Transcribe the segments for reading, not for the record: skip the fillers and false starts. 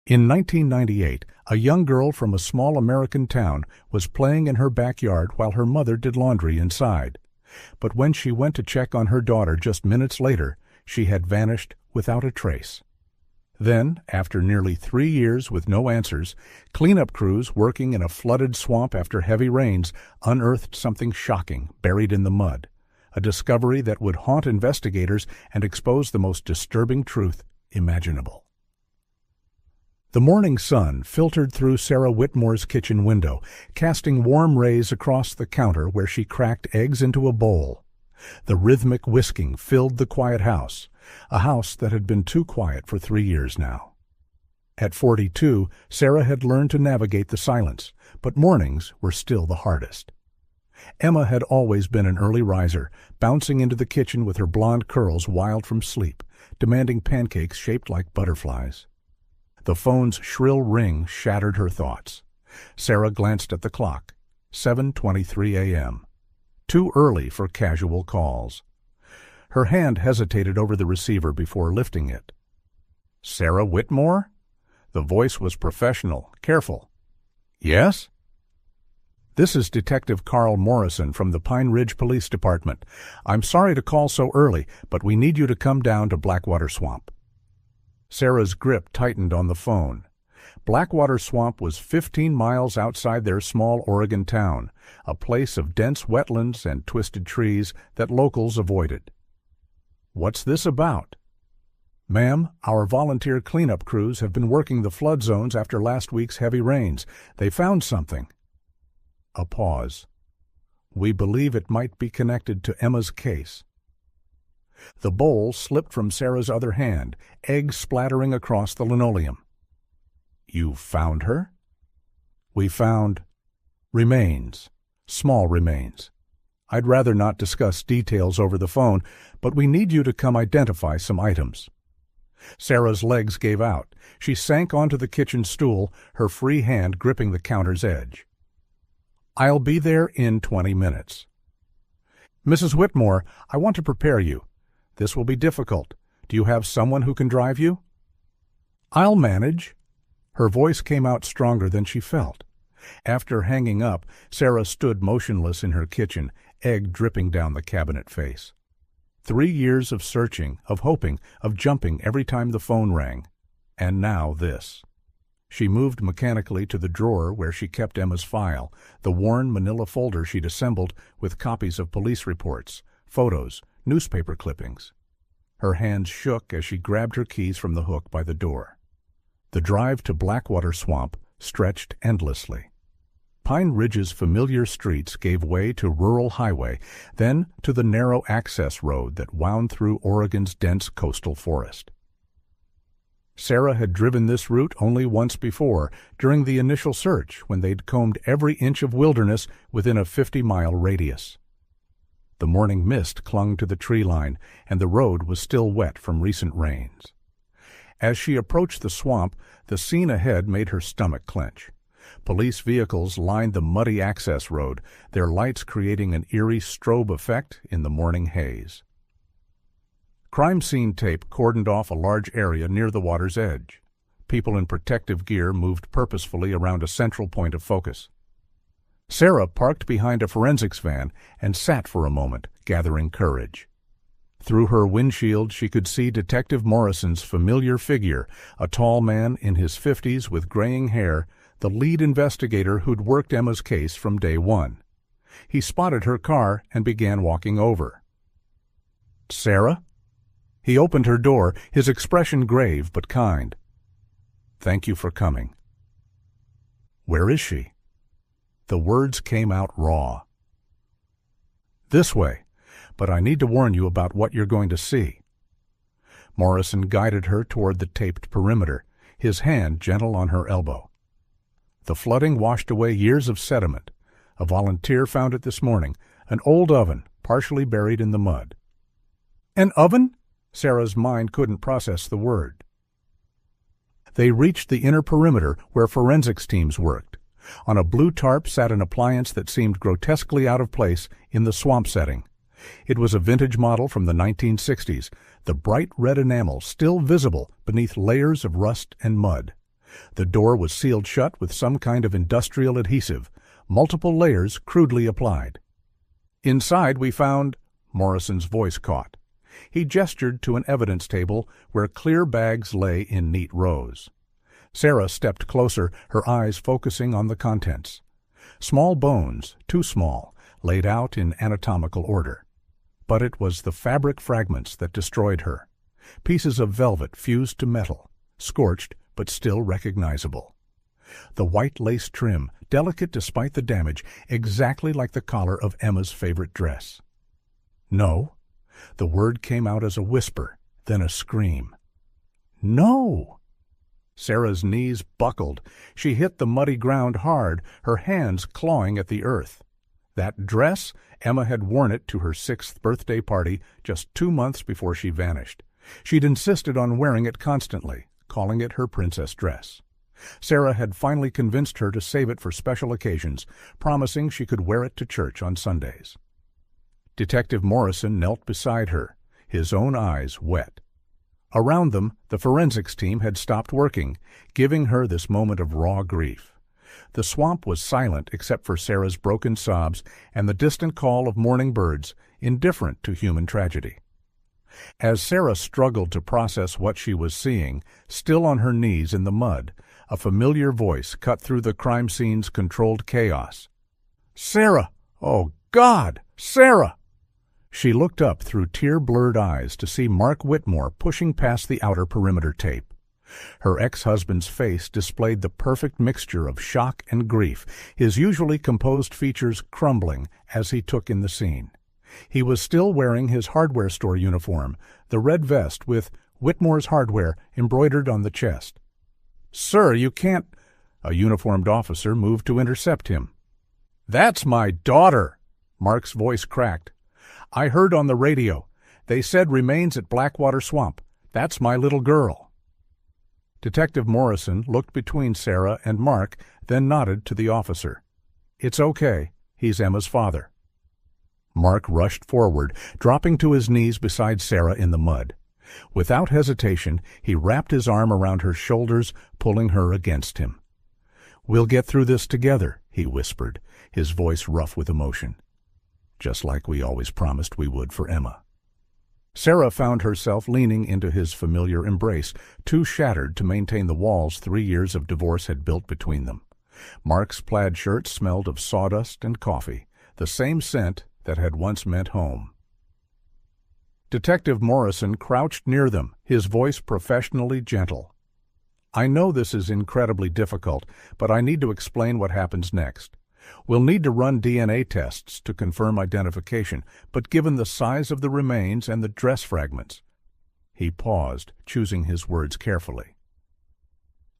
In 1998, a young girl from a small American town was playing in her backyard while her mother did laundry inside. But when she went to check on her daughter just minutes later, she had vanished without a trace. Then, after nearly 3 years with no answers, cleanup crews working in a flooded swamp after heavy rains unearthed something shocking buried in the mud, a discovery that would haunt investigators and expose the most disturbing truth imaginable. The morning sun filtered through Sarah Whitmore's kitchen window, casting warm rays across the counter where she cracked eggs into a bowl. The rhythmic whisking filled the quiet house, a house that had been too quiet for 3 years now. At 42, Sarah had learned to navigate the silence, but mornings were still the hardest. Emma had always been an early riser, bouncing into the kitchen with her blonde curls wild from sleep, demanding pancakes shaped like butterflies. The phone's shrill ring shattered her thoughts. Sarah glanced at the clock. 7:23 a.m. Too early for casual calls. Her hand hesitated over the receiver before lifting it. Sarah Whitmore? The voice was professional, careful. Yes? This is Detective Carl Morrison from the Pine Ridge Police Department. I'm sorry to call so early, but we need you to come down to Blackwater Swamp. Sarah's grip tightened on the phone. Blackwater Swamp was 15 miles outside their small Oregon town, a place of dense wetlands and twisted trees that locals avoided. What's this about? Ma'am, our volunteer cleanup crews have been working the flood zones after last week's heavy rains. They found something. A pause. We believe it might be connected to Emma's case. The bowl slipped from Sarah's other hand, eggs splattering across the linoleum. You found her? We found remains, small remains. I'd rather not discuss details over the phone, but we need you to come identify some items. Sarah's legs gave out. She sank onto the kitchen stool, her free hand gripping the counter's edge. I'll be there in 20 minutes. Mrs. Whitmore, I want to prepare you. This will be difficult. Do you have someone who can drive you? I'll manage. Her voice came out stronger than she felt. After hanging up, Sarah stood motionless in her kitchen, egg dripping down the cabinet face. 3 years of searching, of hoping, of jumping every time the phone rang. And now this. She moved mechanically to the drawer where she kept Emma's file, the worn manila folder she'd assembled with copies of police reports, photos, newspaper clippings. Her hands shook as she grabbed her keys from the hook by the door. The drive to Blackwater Swamp stretched endlessly. Pine Ridge's familiar streets gave way to rural highway, then to the narrow access road that wound through Oregon's dense coastal forest. Sarah had driven this route only once before, during the initial search, when they'd combed every inch of wilderness within a 50-mile radius. The morning mist clung to the tree line, and the road was still wet from recent rains. As she approached the swamp, the scene ahead made her stomach clench. Police vehicles lined the muddy access road, their lights creating an eerie strobe effect in the morning haze. Crime scene tape cordoned off a large area near the water's edge. People in protective gear moved purposefully around a central point of focus. Sarah parked behind a forensics van and sat for a moment, gathering courage. Through her windshield she could see Detective Morrison's familiar figure, a tall man in his 50s with graying hair, the lead investigator who'd worked Emma's case from day one. He spotted her car and began walking over. Sarah? He opened her door, his expression grave but kind. Thank you for coming. Where is she? The words came out raw. This way, but I need to warn you about what you're going to see. Morrison guided her toward the taped perimeter, his hand gentle on her elbow. The flooding washed away years of sediment. A volunteer found it this morning, an old oven, partially buried in the mud. An oven? Sarah's mind couldn't process the word. They reached the inner perimeter where forensics teams worked. On a blue tarp sat an appliance that seemed grotesquely out of place in the swamp setting. It was a vintage model from the 1960s, the bright red enamel still visible beneath layers of rust and mud. The door was sealed shut with some kind of industrial adhesive, multiple layers crudely applied. Inside we found— Morrison's voice caught. He gestured to an evidence table where clear bags lay in neat rows. Sarah stepped closer, her eyes focusing on the contents. Small bones, too small, laid out in anatomical order. But it was the fabric fragments that destroyed her. Pieces of velvet fused to metal, scorched but still recognizable. The white lace trim, delicate despite the damage, exactly like the collar of Emma's favorite dress. No. The word came out as a whisper, then a scream. No! Sarah's knees buckled. She hit the muddy ground hard, her hands clawing at the earth. That dress, Emma had worn it to her 6th birthday party just 2 months before she vanished. She'd insisted on wearing it constantly, calling it her princess dress. Sarah had finally convinced her to save it for special occasions, promising she could wear it to church on Sundays. Detective Morrison knelt beside her, his own eyes wet. Around them, the forensics team had stopped working, giving her this moment of raw grief. The swamp was silent except for Sarah's broken sobs and the distant call of mourning birds, indifferent to human tragedy. As Sarah struggled to process what she was seeing, still on her knees in the mud, a familiar voice cut through the crime scene's controlled chaos. "Sarah! Oh, God! Sarah!" She looked up through tear-blurred eyes to see Mark Whitmore pushing past the outer perimeter tape. Her ex-husband's face displayed the perfect mixture of shock and grief, his usually composed features crumbling as he took in the scene. He was still wearing his hardware store uniform, the red vest with Whitmore's Hardware embroidered on the chest. "Sir, you can't—" A uniformed officer moved to intercept him. "That's my daughter!" Mark's voice cracked. "I heard on the radio. They said remains at Blackwater Swamp. That's my little girl." Detective Morrison looked between Sarah and Mark, then nodded to the officer. "It's okay. He's Emma's father." Mark rushed forward, dropping to his knees beside Sarah in the mud. Without hesitation, he wrapped his arm around her shoulders, pulling her against him. "We'll get through this together," he whispered, his voice rough with emotion. "Just like we always promised we would for Emma." Sarah found herself leaning into his familiar embrace, too shattered to maintain the walls 3 years of divorce had built between them. Mark's plaid shirt smelled of sawdust and coffee, the same scent that had once meant home. Detective Morrison crouched near them, his voice professionally gentle. "I know this is incredibly difficult, but I need to explain what happens next. We'll need to run DNA tests to confirm identification, but given the size of the remains and the dress fragments—" He paused, choosing his words carefully.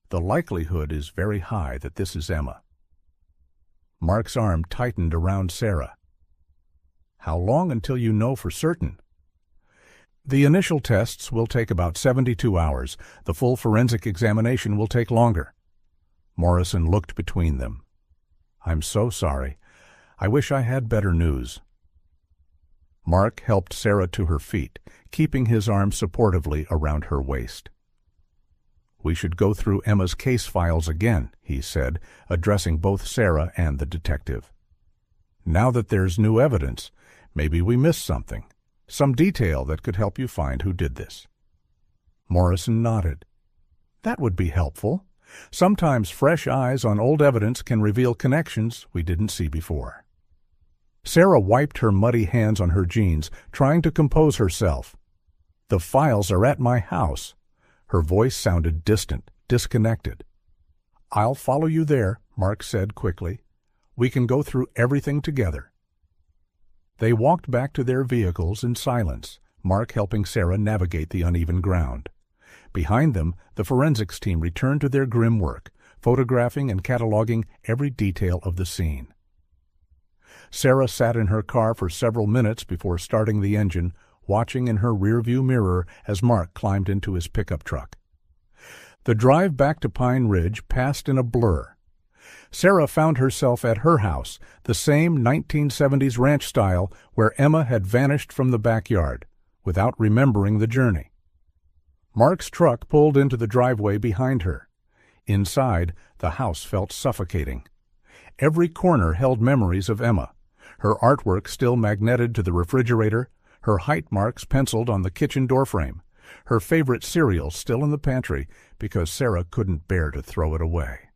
"The likelihood is very high that this is Emma." Mark's arm tightened around Sarah. "How long until you know for certain?" "The initial tests will take about 72 hours. The full forensic examination will take longer." Morrison looked between them. "I'm so sorry. I wish I had better news." Mark helped Sarah to her feet, keeping his arm supportively around her waist. "We should go through Emma's case files again," he said, addressing both Sarah and the detective. "Now that there's new evidence, maybe we missed something, some detail that could help you find who did this." Morrison nodded. "That would be helpful. Sometimes fresh eyes on old evidence can reveal connections we didn't see before." Sarah wiped her muddy hands on her jeans, trying to compose herself. "The files are at my house." Her voice sounded distant, disconnected. "I'll follow you there," Mark said quickly. "We can go through everything together." They walked back to their vehicles in silence, Mark helping Sarah navigate the uneven ground. Behind them, the forensics team returned to their grim work, photographing and cataloging every detail of the scene. Sarah sat in her car for several minutes before starting the engine, watching in her rearview mirror as Mark climbed into his pickup truck. The drive back to Pine Ridge passed in a blur. Sarah found herself at her house, the same 1970s ranch style where Emma had vanished from the backyard, without remembering the journey. Mark's truck pulled into the driveway behind her. Inside, the house felt suffocating. Every corner held memories of Emma, her artwork still magneted to the refrigerator, her height marks penciled on the kitchen doorframe, her favorite cereal still in the pantry because Sarah couldn't bear to throw it away.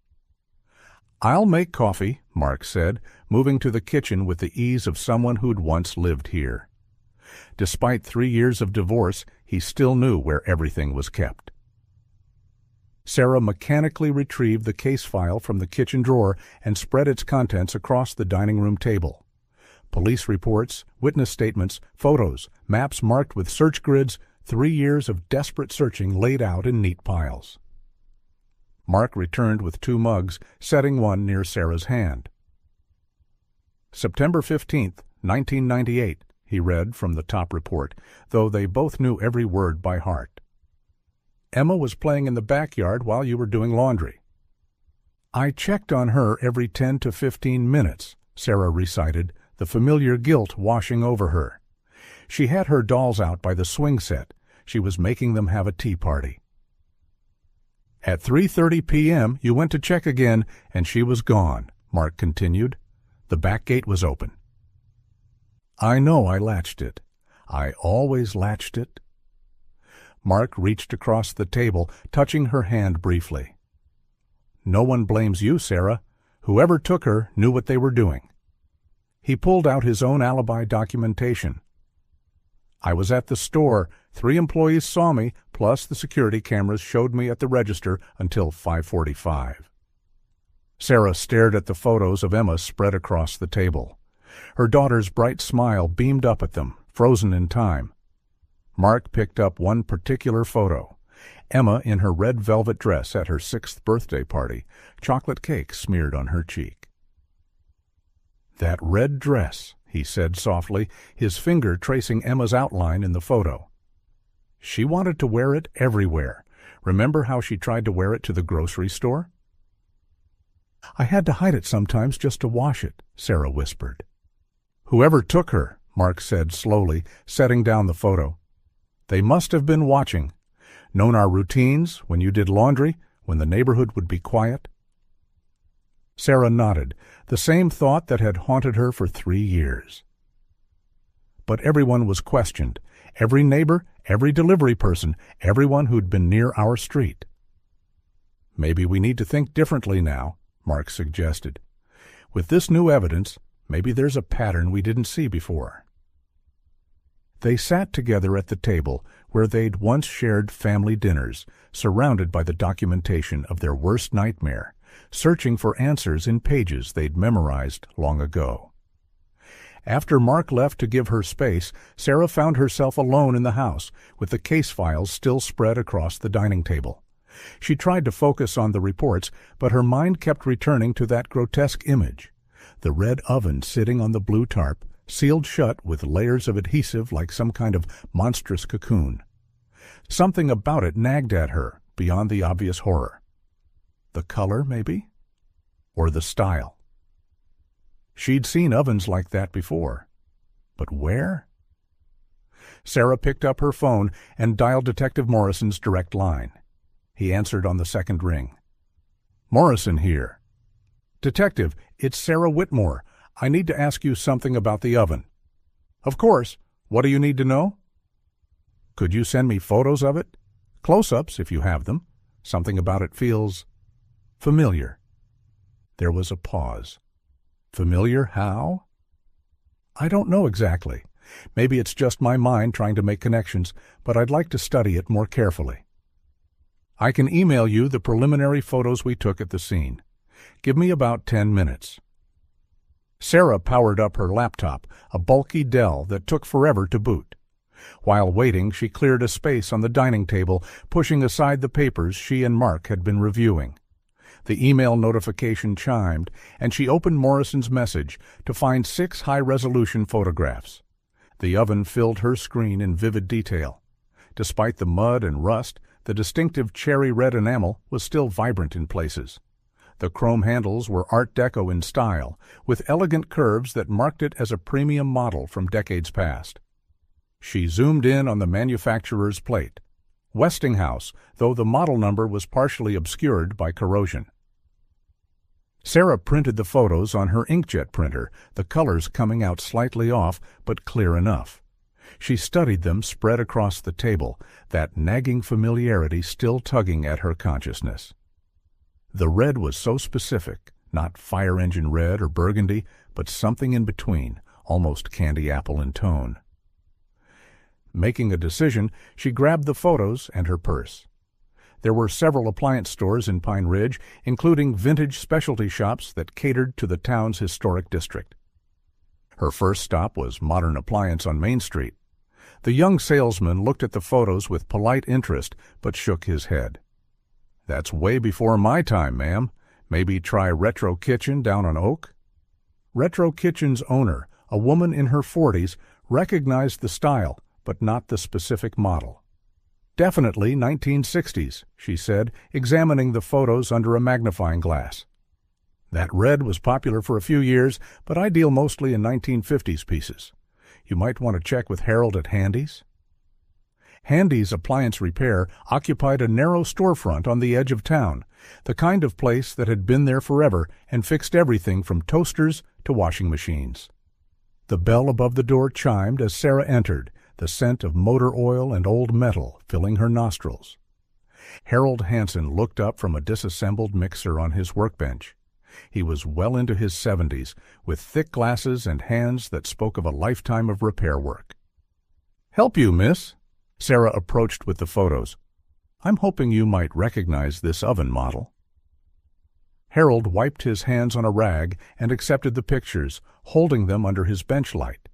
"I'll make coffee," Mark said, moving to the kitchen with the ease of someone who'd once lived here. Despite 3 years of divorce, he still knew where everything was kept. Sarah mechanically retrieved the case file from the kitchen drawer and spread its contents across the dining room table. Police reports, witness statements, photos, maps marked with search grids, 3 years of desperate searching laid out in neat piles. Mark returned with 2 mugs, setting one near Sarah's hand. "September 15th, 1998, he read from the top report, though they both knew every word by heart. "Emma was playing in the backyard while you were doing laundry." "I checked on her every 10 to 15 minutes, Sarah recited, the familiar guilt washing over her. She had her dolls out by the swing set. She was making them have a tea party. "At 3:30 p.m., you went to check again, and she was gone," Mark continued. "The back gate was open." "I know I latched it. I always latched it." Mark reached across the table, touching her hand briefly. "No one blames you, Sarah. Whoever took her knew what they were doing." He pulled out his own alibi documentation. "I was at the store. 3 employees saw me, plus the security cameras showed me at the register until 5:45. Sarah stared at the photos of Emma spread across the table. Her daughter's bright smile beamed up at them, frozen in time. Mark picked up one particular photo. Emma in her red velvet dress at her 6th birthday party, chocolate cake smeared on her cheek. "That red dress," he said softly, his finger tracing Emma's outline in the photo. "She wanted to wear it everywhere. Remember how she tried to wear it to the grocery store?" "I had to hide it sometimes just to wash it," Sarah whispered. "Whoever took her," Mark said slowly, setting down the photo. "They must have been watching. Known our routines, when you did laundry, when the neighborhood would be quiet." Sarah nodded, the same thought that had haunted her for 3 years. But everyone was questioned. Every neighbor, every delivery person, everyone who'd been near our street. "Maybe we need to think differently now," Mark suggested. "With this new evidence, maybe there's a pattern we didn't see before." They sat together at the table where they'd once shared family dinners, surrounded by the documentation of their worst nightmare, searching for answers in pages they'd memorized long ago. After Mark left to give her space, Sarah found herself alone in the house, with the case files still spread across the dining table. She tried to focus on the reports, but her mind kept returning to that grotesque image. The red oven sitting on the blue tarp, sealed shut with layers of adhesive like some kind of monstrous cocoon. Something about it nagged at her, beyond the obvious horror. The color, maybe? Or the style? She'd seen ovens like that before. But where? Sarah picked up her phone and dialed Detective Morrison's direct line. He answered on the second ring. "Morrison here." "Detective, it's Sarah Whitmore. I need to ask you something about the oven." "Of course. What do you need to know?" "Could you send me photos of it? Close-ups, if you have them. Something about it feels familiar." There was a pause. "Familiar how?" "I don't know exactly. Maybe it's just my mind trying to make connections, but I'd like to study it more carefully." "I can email you the preliminary photos we took at the scene. Give me about 10 minutes. Sarah powered up her laptop, a bulky Dell that took forever to boot. While waiting, she cleared a space on the dining table, pushing aside the papers she and Mark had been reviewing. The email notification chimed, and she opened Morrison's message to find 6 high-resolution photographs. The oven filled her screen in vivid detail. Despite the mud and rust, the distinctive cherry-red enamel was still vibrant in places. The chrome handles were Art Deco in style, with elegant curves that marked it as a premium model from decades past. She zoomed in on the manufacturer's plate. Westinghouse, though the model number was partially obscured by corrosion. Sarah printed the photos on her inkjet printer, the colors coming out slightly off, but clear enough. She studied them spread across the table, that nagging familiarity still tugging at her consciousness. The red was so specific, not fire engine red or burgundy, but something in between, almost candy apple in tone. Making a decision, she grabbed the photos and her purse. There were several appliance stores in Pine Ridge, including vintage specialty shops that catered to the town's historic district. Her first stop was Modern Appliance on Main Street. The young salesman looked at the photos with polite interest, but shook his head. "That's way before my time, ma'am. Maybe try Retro Kitchen down on Oak?" Retro Kitchen's owner, a woman in her 40s, recognized the style, but not the specific model. "Definitely 1960s, she said, examining the photos under a magnifying glass. "That red was popular for a few years, but I deal mostly in 1950s pieces. You might want to check with Harold at Handy's." Handy's Appliance Repair occupied a narrow storefront on the edge of town, the kind of place that had been there forever and fixed everything from toasters to washing machines. The bell above the door chimed as Sarah entered, the scent of motor oil and old metal filling her nostrils. Harold Hansen looked up from a disassembled mixer on his workbench. He was well into his 70s, with thick glasses and hands that spoke of a lifetime of repair work. "Help you, miss?" Sarah approached with the photos. "I'm hoping you might recognize this oven model." Harold wiped his hands on a rag and accepted the pictures, holding them under his bench light.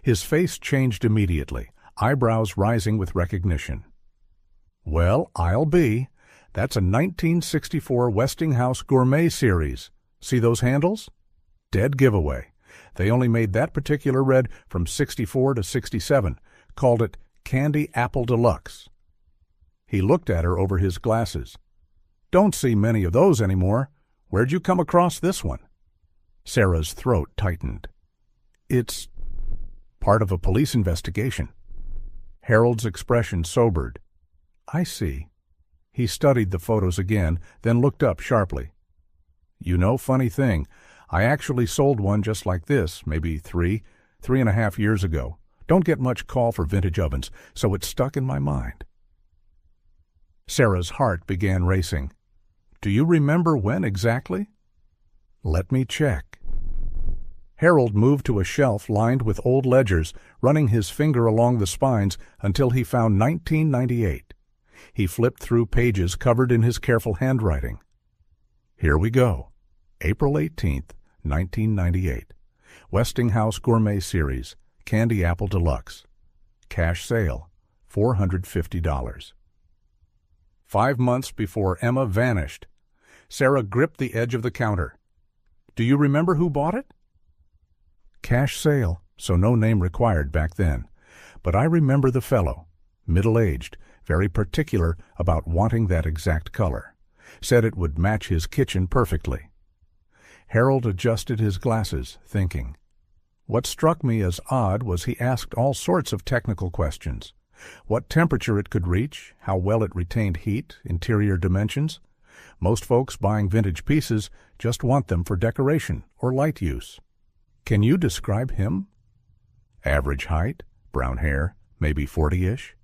His face changed immediately, eyebrows rising with recognition. "Well, I'll be. That's a 1964 Westinghouse Gourmet Series. See those handles? Dead giveaway. They only made that particular red from 64 to 67, called it Candy Apple Deluxe." He looked at her over his glasses. "Don't see many of those anymore. Where'd you come across this one?" Sarah's throat tightened. "It's part of a police investigation." Harold's expression sobered. "I see." He studied the photos again, then looked up sharply. "You know, funny thing, I actually sold one just like this, maybe 3.5 years ago. Don't get much call for vintage ovens, so it stuck in my mind." Sarah's heart began racing. "Do you remember when exactly?" "Let me check." Harold moved to a shelf lined with old ledgers, running his finger along the spines until he found 1998. He flipped through pages covered in his careful handwriting. "Here we go. April 18th, 1998. Westinghouse Gourmet Series, Candy Apple Deluxe. Cash sale, $450. 5 months before Emma vanished. Sarah gripped the edge of the counter. "Do you remember who bought it?" "Cash sale, so no name required back then. But I remember the fellow. Middle-aged, very particular about wanting that exact color. Said it would match his kitchen perfectly." Harold adjusted his glasses, thinking. What struck me as odd was he asked all sorts of technical questions. What temperature it could reach, how well it retained heat, interior dimensions. Most folks buying vintage pieces just want them for decoration or light use. "Can you describe him?" "Average height, brown hair, maybe 40-ish.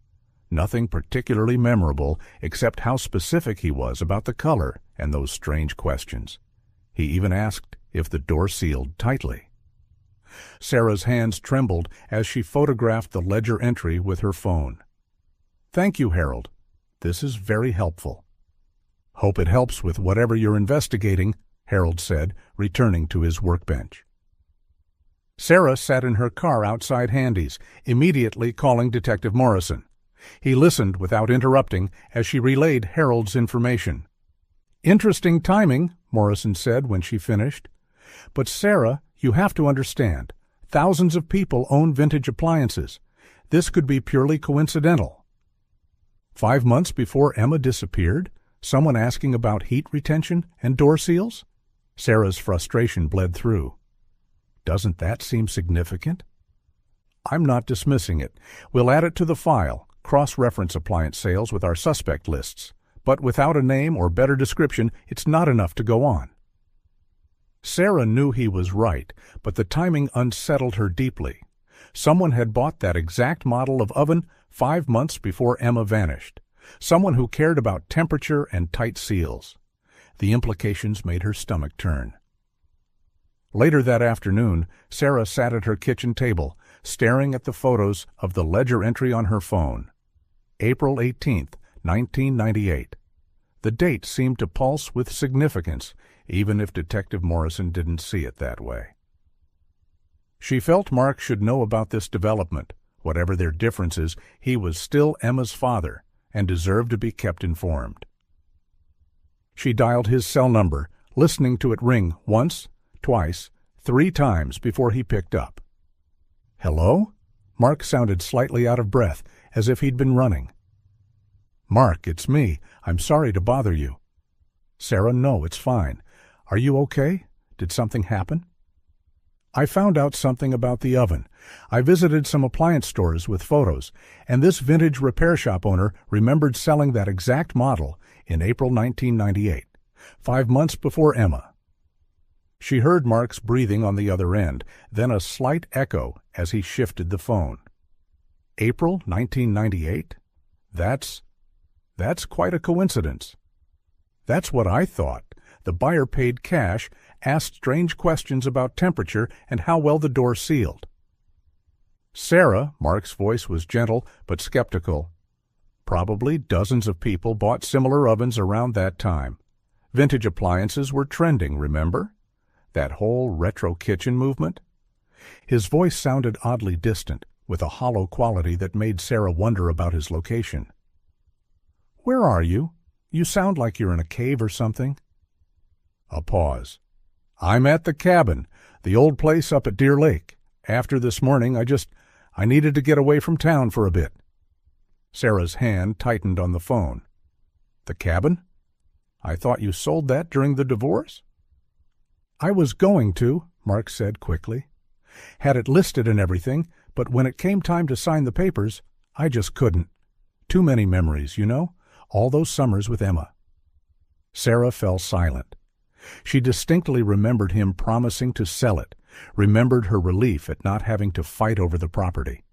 Nothing particularly memorable except how specific he was about the color and those strange questions. He even asked if the door sealed tightly." Sarah's hands trembled as she photographed the ledger entry with her phone. "Thank you, Harold. This is very helpful." "Hope it helps with whatever you're investigating," Harold said, returning to his workbench. Sarah sat in her car outside Handy's, immediately calling Detective Morrison. He listened without interrupting as she relayed Harold's information. "Interesting timing," Morrison said when she finished. "But Sarah, you have to understand, thousands of people own vintage appliances. This could be purely coincidental." 5 months before Emma disappeared? Someone asking about heat retention and door seals? Sarah's frustration bled through. Doesn't that seem significant? "I'm not dismissing it. We'll add it to the file. cross-reference appliance sales with our suspect lists, but without a name or better description, it's not enough to go on. Sarah knew he was right, but the timing unsettled her deeply. Someone had bought that exact model of oven 5 months before Emma vanished. Someone who cared about temperature and tight seals. The implications made her stomach turn. Later that afternoon, Sarah sat at her kitchen table, staring at the photos of the ledger entry on her phone. April 18th, 1998. The date seemed to pulse with significance, even if Detective Morrison didn't see it that way. She felt Mark should know about this development. Whatever their differences, he was still Emma's father and deserved to be kept informed. She dialed his cell number, listening to it ring once, twice, 3 times before he picked up. "Hello?" Mark sounded slightly out of breath, as if he'd been running. "Mark, it's me. I'm sorry to bother you." "Sarah, no, it's fine. Are you okay? Did something happen?" "I found out something about the oven. I visited some appliance stores with photos, and this vintage repair shop owner remembered selling that exact model in April 1998, 5 months before Emma." She heard Mark's breathing on the other end, then a slight echo as he shifted the phone. "April 1998? That's quite a coincidence." "That's what I thought. The buyer paid cash, asked strange questions about temperature and how well the door sealed." "Sarah," Mark's voice was gentle but skeptical. "Probably dozens of people bought similar ovens around that time. Vintage appliances were trending, remember? That whole retro kitchen movement?" His voice sounded oddly distant, with a hollow quality that made Sarah wonder about his location. "Where are you? You sound like you're in a cave or something." A pause. "I'm at the cabin, the old place up at Deer Lake. After this morning, I needed to get away from town for a bit." Sarah's hand tightened on the phone. "The cabin? I thought you sold that during the divorce?" "I was going to," Mark said quickly. "Had it listed and everything, but when it came time to sign the papers, I just couldn't. Too many memories, you know? All those summers with Emma." Sarah fell silent. She distinctly remembered him promising to sell it, remembered her relief at not having to fight over the property.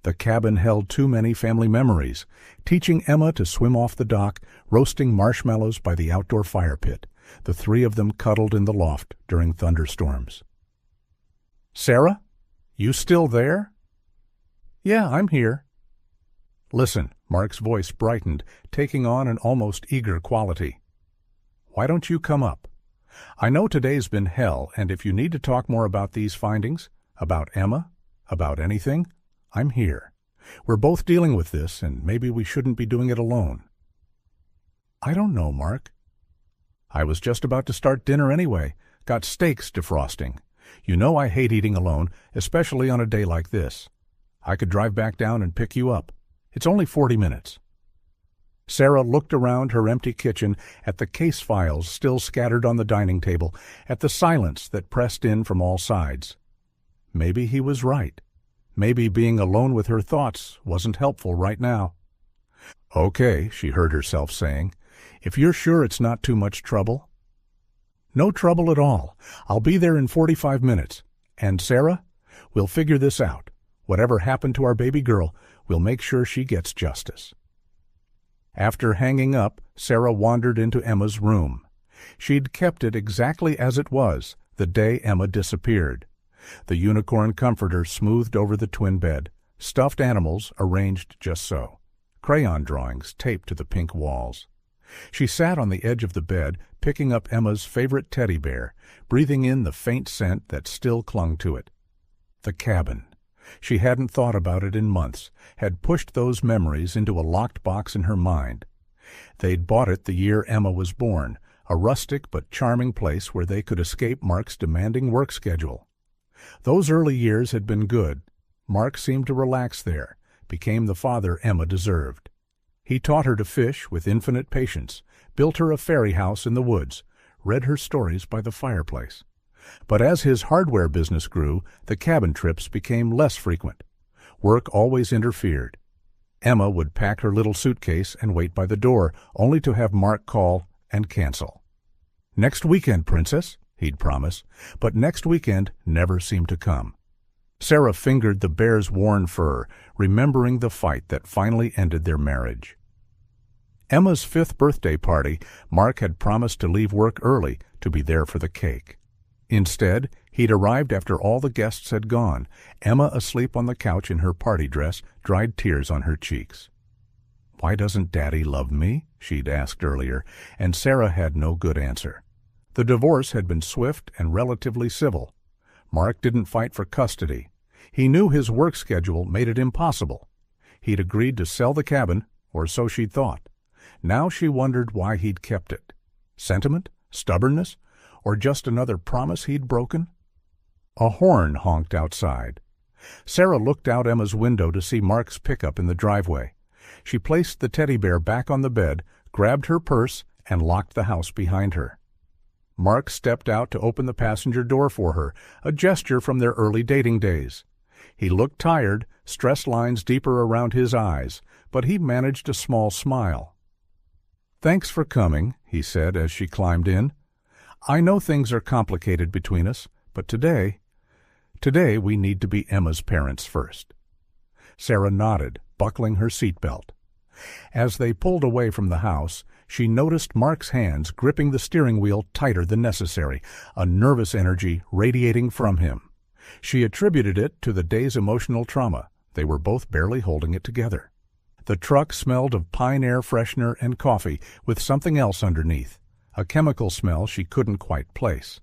The cabin held too many family memories, teaching Emma to swim off the dock, roasting marshmallows by the outdoor fire pit, the 3 of them cuddled in the loft during thunderstorms. "Sarah? You still there?" "Yeah, I'm here." "Listen," Mark's voice brightened, taking on an almost eager quality. "Why don't you come up? I know today's been hell, and if you need to talk more about these findings, about Emma, about anything, I'm here. We're both dealing with this, and maybe we shouldn't be doing it alone." "I don't know, Mark." "I was just about to start dinner anyway. Got steaks defrosting. You know I hate eating alone, especially on a day like this. I could drive back down and pick you up. It's only 40 minutes. Sarah looked around her empty kitchen, at the case files still scattered on the dining table, at the silence that pressed in from all sides. Maybe he was right. Maybe being alone with her thoughts wasn't helpful right now. "Okay," she heard herself saying. "If you're sure it's not too much trouble." "No trouble at all. I'll be there in 45 minutes. And Sarah, we'll figure this out. Whatever happened to our baby girl, we'll make sure she gets justice." After hanging up, Sarah wandered into Emma's room. She'd kept it exactly as it was the day Emma disappeared. The unicorn comforter smoothed over the twin bed, stuffed animals arranged just so, crayon drawings taped to the pink walls. She sat on the edge of the bed, picking up Emma's favorite teddy bear, breathing in the faint scent that still clung to it. The cabin. She hadn't thought about it in months, had pushed those memories into a locked box in her mind. They'd bought it the year Emma was born, a rustic but charming place where they could escape Mark's demanding work schedule. Those early years had been good. Mark seemed to relax there, became the father Emma deserved. He taught her to fish with infinite patience, built her a fairy house in the woods, read her stories by the fireplace. But as his hardware business grew, the cabin trips became less frequent. Work always interfered. Emma would pack her little suitcase and wait by the door, only to have Mark call and cancel. "Next weekend, Princess," he'd promise, but next weekend never seemed to come. Sarah fingered the bear's worn fur, remembering the fight that finally ended their marriage. Emma's 5th birthday party, Mark had promised to leave work early to be there for the cake. Instead, he'd arrived after all the guests had gone, Emma asleep on the couch in her party dress, dried tears on her cheeks. "Why doesn't Daddy love me?" she'd asked earlier, and Sarah had no good answer. The divorce had been swift and relatively civil. Mark didn't fight for custody. He knew his work schedule made it impossible. He'd agreed to sell the cabin, or so she'd thought. Now she wondered why he'd kept it. Sentiment? Stubbornness? Or just another promise he'd broken? A horn honked outside. Sarah looked out Emma's window to see Mark's pickup in the driveway. She placed the teddy bear back on the bed, grabbed her purse, and locked the house behind her. Mark stepped out to open the passenger door for her, a gesture from their early dating days. He looked tired, stress lines deeper around his eyes, but he managed a small smile. "Thanks for coming," he said as she climbed in. "I know things are complicated between us, but today we need to be Emma's parents first." Sarah nodded, buckling her seatbelt. As they pulled away from the house, she noticed Mark's hands gripping the steering wheel tighter than necessary, a nervous energy radiating from him. She attributed it to the day's emotional trauma. They were both barely holding it together. The truck smelled of pine air freshener and coffee, with something else underneath, a chemical smell she couldn't quite place.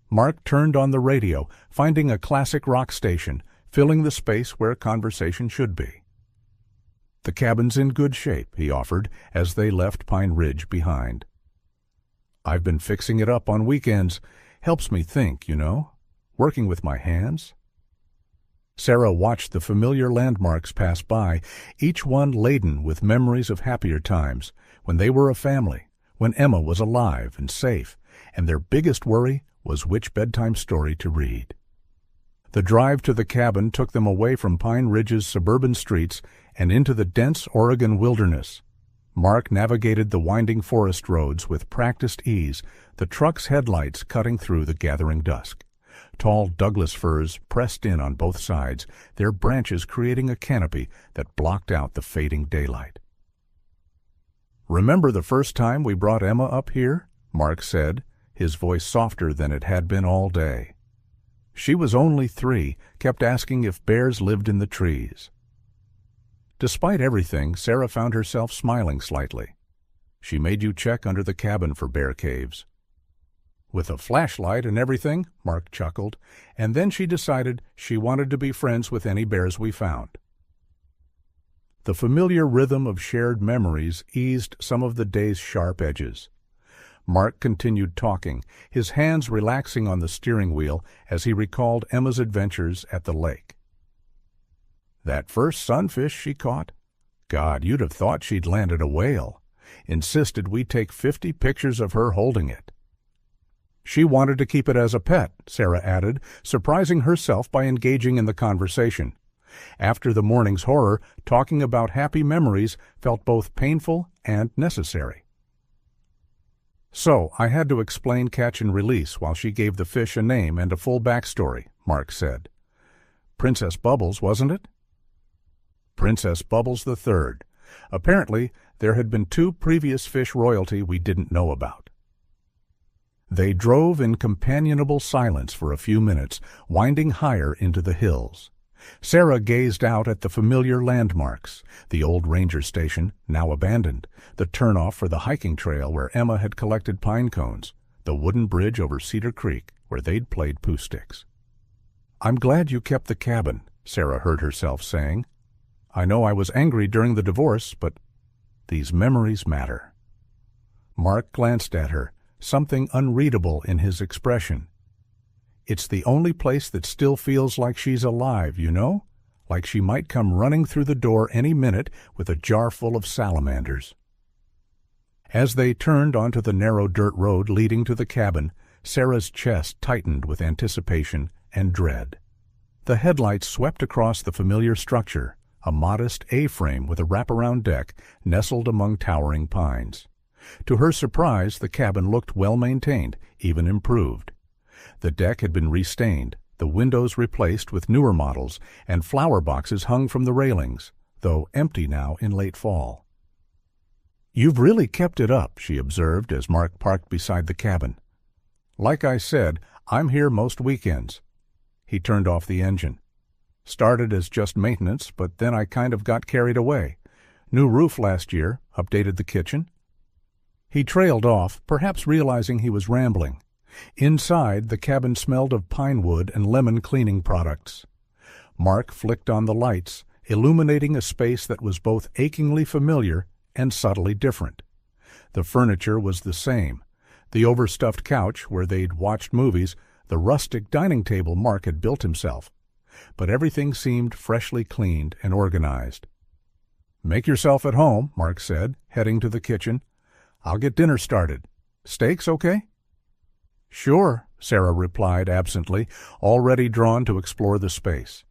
Mark turned on the radio, finding a classic rock station, filling the space where conversation should be. "The cabin's in good shape," he offered as they left Pine Ridge behind. "I've been fixing it up on weekends. Helps me think, you know, working with my hands." Sarah watched the familiar landmarks pass by, each one laden with memories of happier times, when they were a family, when Emma was alive and safe, and their biggest worry was which bedtime story to read. The drive to the cabin took them away from Pine Ridge's suburban streets and into the dense Oregon wilderness. Mark navigated the winding forest roads with practiced ease, the truck's headlights cutting through the gathering dusk. Tall Douglas firs pressed in on both sides, their branches creating a canopy that blocked out the fading daylight. "Remember the first time we brought Emma up here?" Mark said, his voice softer than it had been all day. "She was only 3, kept asking if bears lived in the trees." Despite everything, Sarah found herself smiling slightly. "She made you check under the cabin for bear caves." "With a flashlight and everything," Mark chuckled, and then she decided she wanted to be friends with any bears we found. The familiar rhythm of shared memories eased some of the day's sharp edges. Mark continued talking, his hands relaxing on the steering wheel as he recalled Emma's adventures at the lake. "That first sunfish she caught? God, you'd have thought she'd landed a whale. Insisted we take 50 pictures of her holding it." "She wanted to keep it as a pet," Sarah added, surprising herself by engaging in the conversation. After the morning's horror, talking about happy memories felt both painful and necessary. "So I had to explain catch and release while she gave the fish a name and a full backstory," Mark said. "Princess Bubbles, wasn't it?" Princess Bubbles III. Apparently, there had been 2 previous fish royalty we didn't know about. They drove in companionable silence for a few minutes, winding higher into the hills. Sarah gazed out at the familiar landmarks, the old ranger station, now abandoned, the turnoff for the hiking trail where Emma had collected pine cones, the wooden bridge over Cedar Creek where they'd played poo sticks. "I'm glad you kept the cabin," Sarah heard herself saying. "I know I was angry during the divorce, but these memories matter." Mark glanced at her, something unreadable in his expression. "It's the only place that still feels like she's alive, you know? Like she might come running through the door any minute with a jar full of salamanders." As they turned onto the narrow dirt road leading to the cabin, Sarah's chest tightened with anticipation and dread. The headlights swept across the familiar structure, a modest A-frame with a wraparound deck nestled among towering pines. To her surprise, the cabin looked well-maintained, even improved. The deck had been restained, the windows replaced with newer models, and flower boxes hung from the railings, though empty now in late fall. "You've really kept it up," she observed as Mark parked beside the cabin. "Like I said, I'm here most weekends." He turned off the engine. "Started as just maintenance, but then I kind of got carried away. New roof last year, updated the kitchen." He trailed off, perhaps realizing he was rambling. Inside, the cabin smelled of pine wood and lemon cleaning products. Mark flicked on the lights, illuminating a space that was both achingly familiar and subtly different. The furniture was the same. The overstuffed couch where they'd watched movies, the rustic dining table Mark had built himself. But everything seemed freshly cleaned and organized. "Make yourself at home," Mark said, heading to the kitchen. "I'll get dinner started. Steaks okay?" "Sure," Sarah replied absently, already drawn to explore the space.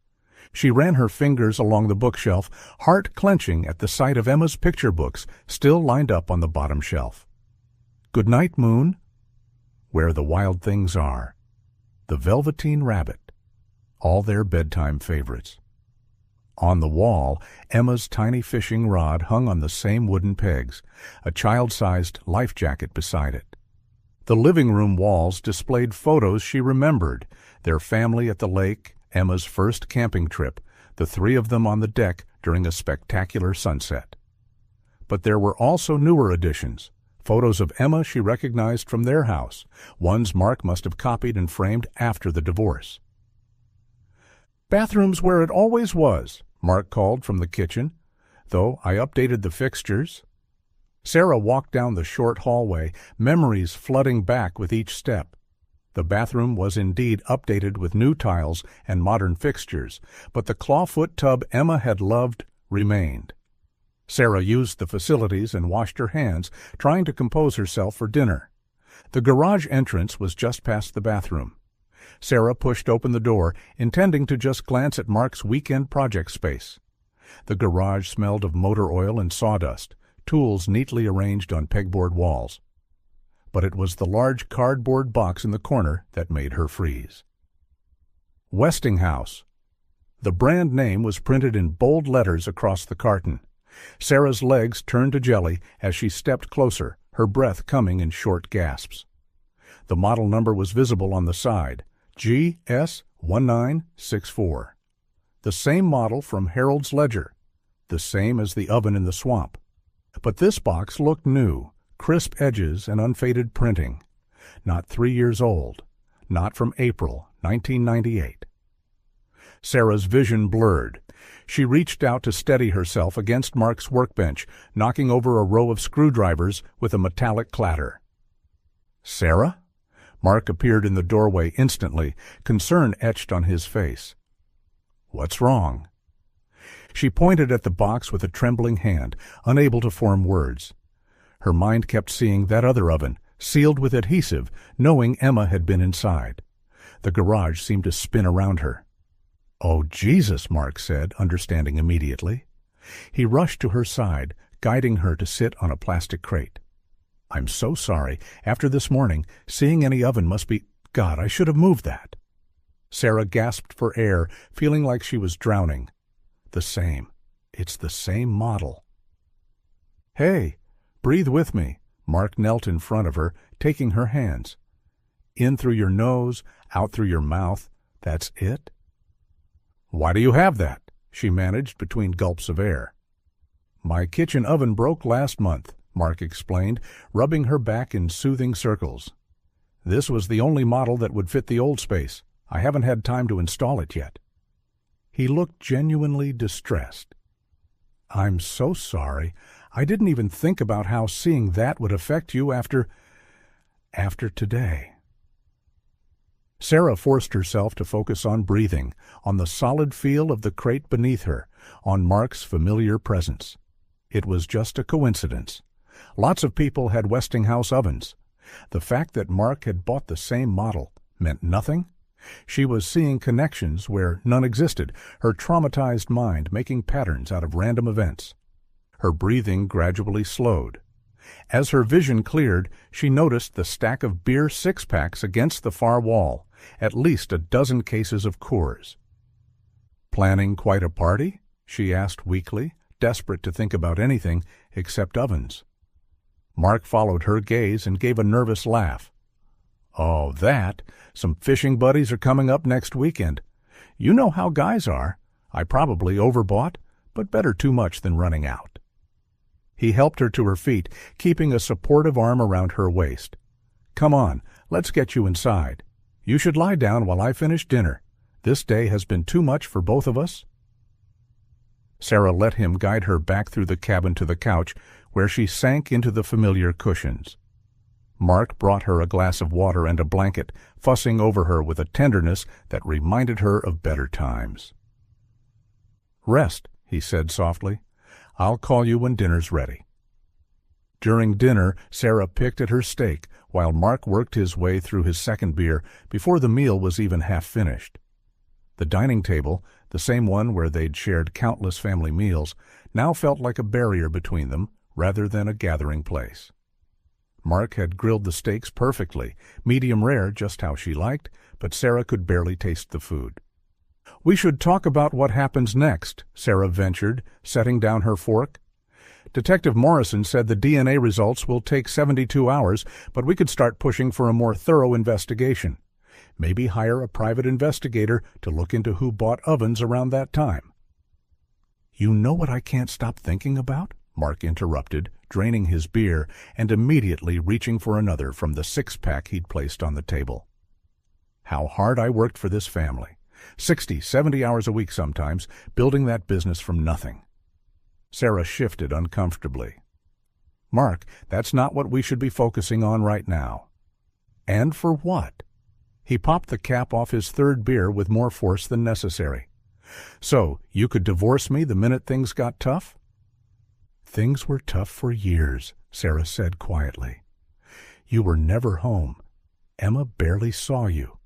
She ran her fingers along the bookshelf, heart clenching at the sight of Emma's picture books still lined up on the bottom shelf. "Good night, Moon," "Where the Wild Things Are," "The Velveteen Rabbit," all their bedtime favorites. On the wall, Emma's tiny fishing rod hung on the same wooden pegs, a child-sized life jacket beside it. The living room walls displayed photos she remembered, their family at the lake, Emma's first camping trip, the three of them on the deck during a spectacular sunset. But there were also newer additions, photos of Emma she recognized from their house, ones Mark must have copied and framed after the divorce. "Bathroom's where it always was," Mark called from the kitchen, "though I updated the fixtures." Sarah walked down the short hallway, memories flooding back with each step. The bathroom was indeed updated with new tiles and modern fixtures, but the clawfoot tub Emma had loved remained. Sarah used the facilities and washed her hands, trying to compose herself for dinner. The garage entrance was just past the bathroom. Sarah pushed open the door, intending to just glance at Mark's weekend project space. The garage smelled of motor oil and sawdust, tools neatly arranged on pegboard walls. But it was the large cardboard box in the corner that made her freeze. Westinghouse. The brand name was printed in bold letters across the carton. Sarah's legs turned to jelly as she stepped closer, her breath coming in short gasps. The model number was visible on the side, GS1964. The same model from Harold's Ledger, the same as the oven in the swamp. But this box looked new, crisp edges and unfaded printing. Not 3 years old, not from April 1998. Sarah's vision blurred. She reached out to steady herself against Mark's workbench, knocking over a row of screwdrivers with a metallic clatter. "Sarah?" Mark appeared in the doorway instantly, concern etched on his face. "What's wrong?" She pointed at the box with a trembling hand, unable to form words. Her mind kept seeing that other oven, sealed with adhesive, knowing Emma had been inside. The garage seemed to spin around her. "Oh, Jesus," Mark said, understanding immediately. He rushed to her side, guiding her to sit on a plastic crate. "I'm so sorry. After this morning, seeing any oven must be— God, I should have moved that." Sarah gasped for air, feeling like she was drowning. The same. It's the same model. "Hey, breathe with me." Mark knelt in front of her, taking her hands. "In through your nose, out through your mouth. That's it." "Why do you have that?" she managed between gulps of air. "My kitchen oven broke last month," Mark explained, rubbing her back in soothing circles. "This was the only model that would fit the old space. I haven't had time to install it yet." He looked genuinely distressed. "I'm so sorry. I didn't even think about how seeing that would affect you after today." Sarah forced herself to focus on breathing, on the solid feel of the crate beneath her, on Mark's familiar presence. It was just a coincidence. Lots of people had Westinghouse ovens. The fact that Mark had bought the same model meant nothing. She was seeing connections where none existed, her traumatized mind making patterns out of random events. Her breathing gradually slowed. As her vision cleared, she noticed the stack of beer six-packs against the far wall, at least a dozen cases of Coors. "Planning quite a party?" she asked weakly, desperate to think about anything except ovens. Mark followed her gaze and gave a nervous laugh. "Oh, that? Some fishing buddies are coming up next weekend. You know how guys are. I probably overbought, but better too much than running out." He helped her to her feet, keeping a supportive arm around her waist. "Come on, let's get you inside. You should lie down while I finish dinner. This day has been too much for both of us." Sarah let him guide her back through the cabin to the couch, where she sank into the familiar cushions. Mark brought her a glass of water and a blanket, fussing over her with a tenderness that reminded her of better times. "Rest," he said softly. "I'll call you when dinner's ready." During dinner, Sarah picked at her steak, while Mark worked his way through his second beer before the meal was even half finished. The dining table, the same one where they'd shared countless family meals, now felt like a barrier between them rather than a gathering place. Mark had grilled the steaks perfectly, medium rare just how she liked, but Sarah could barely taste the food. "We should talk about what happens next," Sarah ventured, setting down her fork. "Detective Morrison said the DNA results will take 72 hours, but we could start pushing for a more thorough investigation. Maybe hire a private investigator to look into who bought ovens around that time." "You know what I can't stop thinking about?" Mark interrupted, draining his beer and immediately reaching for another from the six-pack he'd placed on the table. "How hard I worked for this family. 60, 70 hours a week sometimes, building that business from nothing." Sarah shifted uncomfortably. "Mark, that's not what we should be focusing on right now." "And for what?" He popped the cap off his third beer with more force than necessary. "So, you could divorce me the minute things got tough?" "Things were tough for years," Sarah said quietly. "You were never home. Emma barely saw you."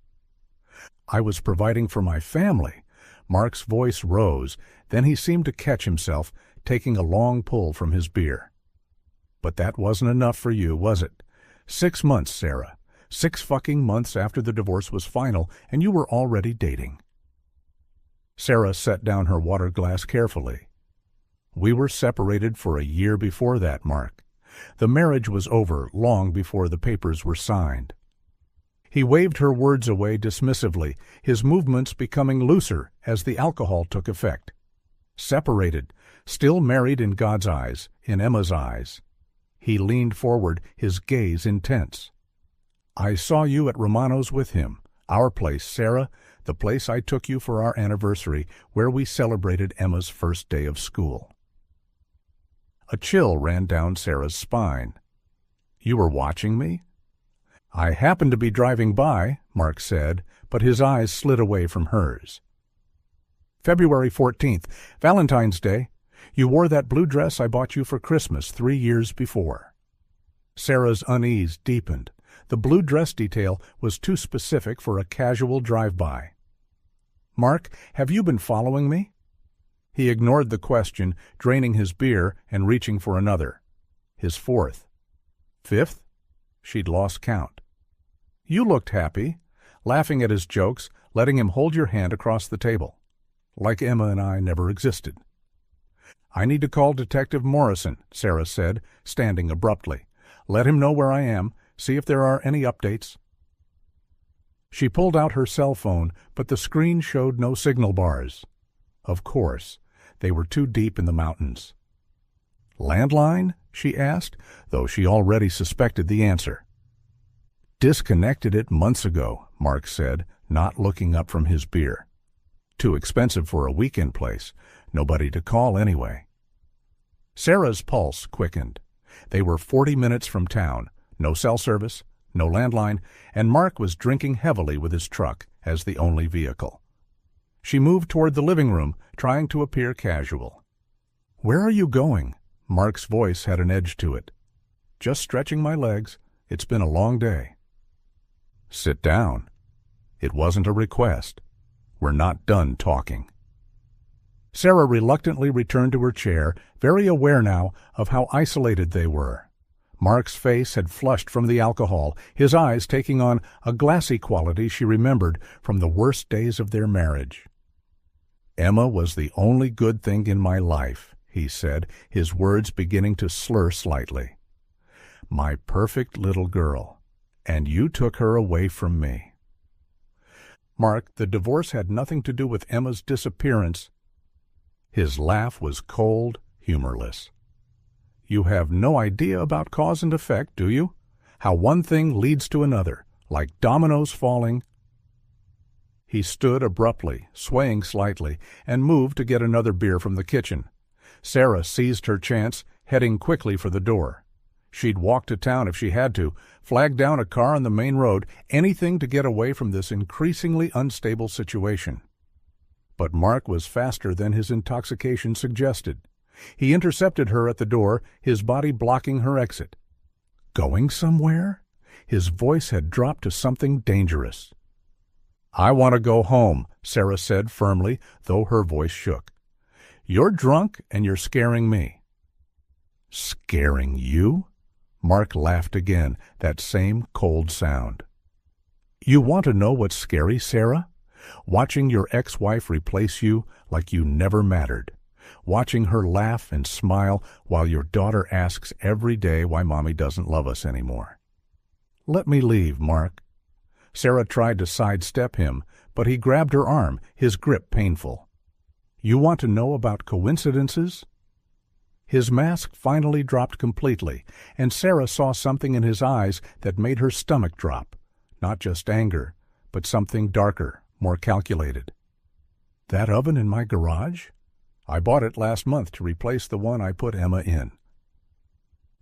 "I was providing for my family." Mark's voice rose, then he seemed to catch himself, taking a long pull from his beer. "But that wasn't enough for you, was it? 6 months, Sarah. 6 fucking months after the divorce was final, and you were already dating." Sarah set down her water glass carefully. "We were separated for a year before that, Mark. The marriage was over long before the papers were signed." He waved her words away dismissively, his movements becoming looser as the alcohol took effect. "Separated, still married in God's eyes, in Emma's eyes." He leaned forward, his gaze intense. "I saw you at Romano's with him. Our place, Sarah, the place I took you for our anniversary, where we celebrated Emma's first day of school." A chill ran down Sarah's spine. "You were watching me?" "I happened to be driving by," Mark said, but his eyes slid away from hers. "February 14th, Valentine's Day. You wore that blue dress I bought you for Christmas 3 years before." Sarah's unease deepened. The blue dress detail was too specific for a casual drive-by. "Mark, have you been following me?" He ignored the question, draining his beer and reaching for another. His fourth. 5th? She'd lost count. "You looked happy," laughing at his jokes, letting him hold your hand across the table. "Like Emma and I never existed." "I need to call Detective Morrison," Sarah said, standing abruptly. "Let him know where I am. See if there are any updates." She pulled out her cell phone, but the screen showed no signal bars. Of course, they were too deep in the mountains. "Landline?" she asked, though she already suspected the answer. "Disconnected it months ago," Mark said, not looking up from his beer. "Too expensive for a weekend place. Nobody to call anyway." Sarah's pulse quickened. They were 40 minutes from town. No cell service, no landline, and Mark was drinking heavily with his truck as the only vehicle. She moved toward the living room, trying to appear casual. "Where are you going?" Mark's voice had an edge to it. "Just stretching my legs. It's been a long day." "Sit down." It wasn't a request. We're not done talking. Sarah reluctantly returned to her chair, very aware now of how isolated they were. Mark's face had flushed from the alcohol, his eyes taking on a glassy quality she remembered from the worst days of their marriage. "Emma was the only good thing in my life," he said, his words beginning to slur slightly. "My perfect little girl, and you took her away from me." "Mark, the divorce had nothing to do with Emma's disappearance." His laugh was cold, humorless. "You have no idea about cause and effect, do you? How one thing leads to another, like dominoes falling." He stood abruptly, swaying slightly, and moved to get another beer from the kitchen. Sarah seized her chance, heading quickly for the door. She'd walk to town if she had to, flag down a car on the main road, anything to get away from this increasingly unstable situation. But Mark was faster than his intoxication suggested. He intercepted her at the door, his body blocking her exit. "Going somewhere?" His voice had dropped to something dangerous. "I want to go home," Sarah said firmly, though her voice shook. "You're drunk and you're scaring me." "Scaring you?" Mark laughed again, that same cold sound. "You want to know what's scary, Sarah? Watching your ex-wife replace you like you never mattered. Watching her laugh and smile while your daughter asks every day why Mommy doesn't love us anymore." "Let me leave, Mark." Sarah tried to sidestep him, but he grabbed her arm, his grip painful. "You want to know about coincidences?" His mask finally dropped completely, and Sarah saw something in his eyes that made her stomach drop. Not just anger, but something darker, more calculated. "That oven in my garage? I bought it last month to replace the one I put Emma in."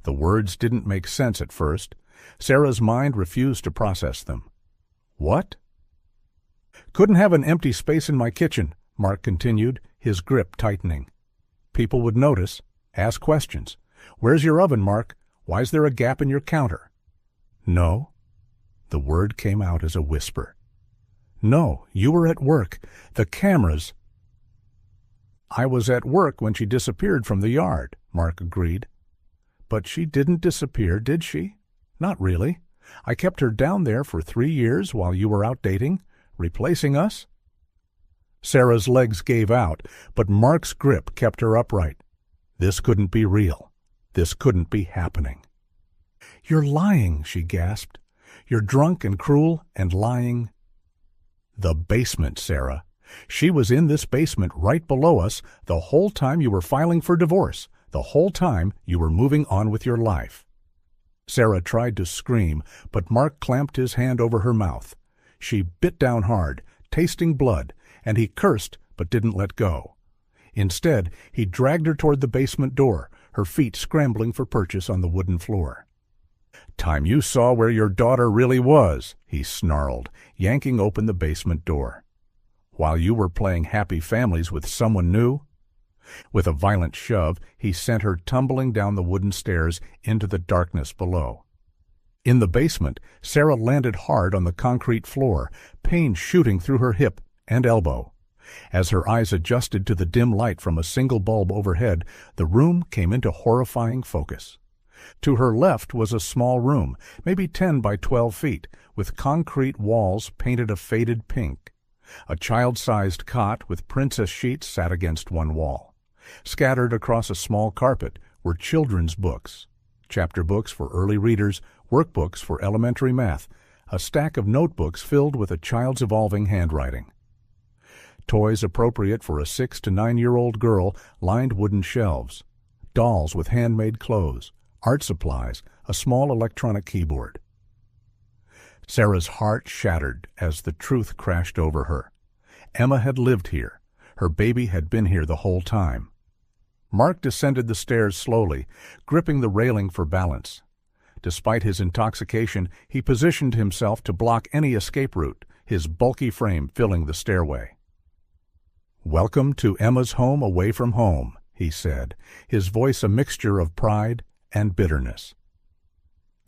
The words didn't make sense at first. Sarah's mind refused to process them. "What?" "Couldn't have an empty space in my kitchen," Mark continued, his grip tightening. "People would notice, ask questions. Where's your oven, Mark? Why's there a gap in your counter?" "No." The word came out as a whisper. "No, you were at work. The cameras—" "I was at work when she disappeared from the yard," Mark agreed. "But she didn't disappear, did she? Not really. I kept her down there for 3 years while you were out dating, replacing us." Sarah's legs gave out, but Mark's grip kept her upright. This couldn't be real. This couldn't be happening. "You're lying," she gasped. "You're drunk and cruel and lying." "The basement, Sarah. She was in this basement right below us the whole time you were filing for divorce, the whole time you were moving on with your life." Sarah tried to scream, but Mark clamped his hand over her mouth. She bit down hard, tasting blood, and he cursed but didn't let go. Instead, he dragged her toward the basement door, her feet scrambling for purchase on the wooden floor. "Time you saw where your daughter really was," he snarled, yanking open the basement door. "While you were playing happy families with someone new?" With a violent shove, he sent her tumbling down the wooden stairs into the darkness below. In the basement, Sarah landed hard on the concrete floor, pain shooting through her hip and elbow. As her eyes adjusted to the dim light from a single bulb overhead, the room came into horrifying focus. To her left was a small room, maybe 10 by 12 feet, with concrete walls painted a faded pink. A child-sized cot with princess sheets sat against one wall. Scattered across a small carpet were children's books, chapter books for early readers, workbooks for elementary math, a stack of notebooks filled with a child's evolving handwriting. Toys appropriate for a 6 to 9-year-old girl lined wooden shelves. Dolls with handmade clothes, art supplies, a small electronic keyboard. Sarah's heart shattered as the truth crashed over her. Emma had lived here. Her baby had been here the whole time. Mark descended the stairs slowly, gripping the railing for balance. Despite his intoxication, he positioned himself to block any escape route, his bulky frame filling the stairway. "Welcome to Emma's home away from home," he said, his voice a mixture of pride and bitterness.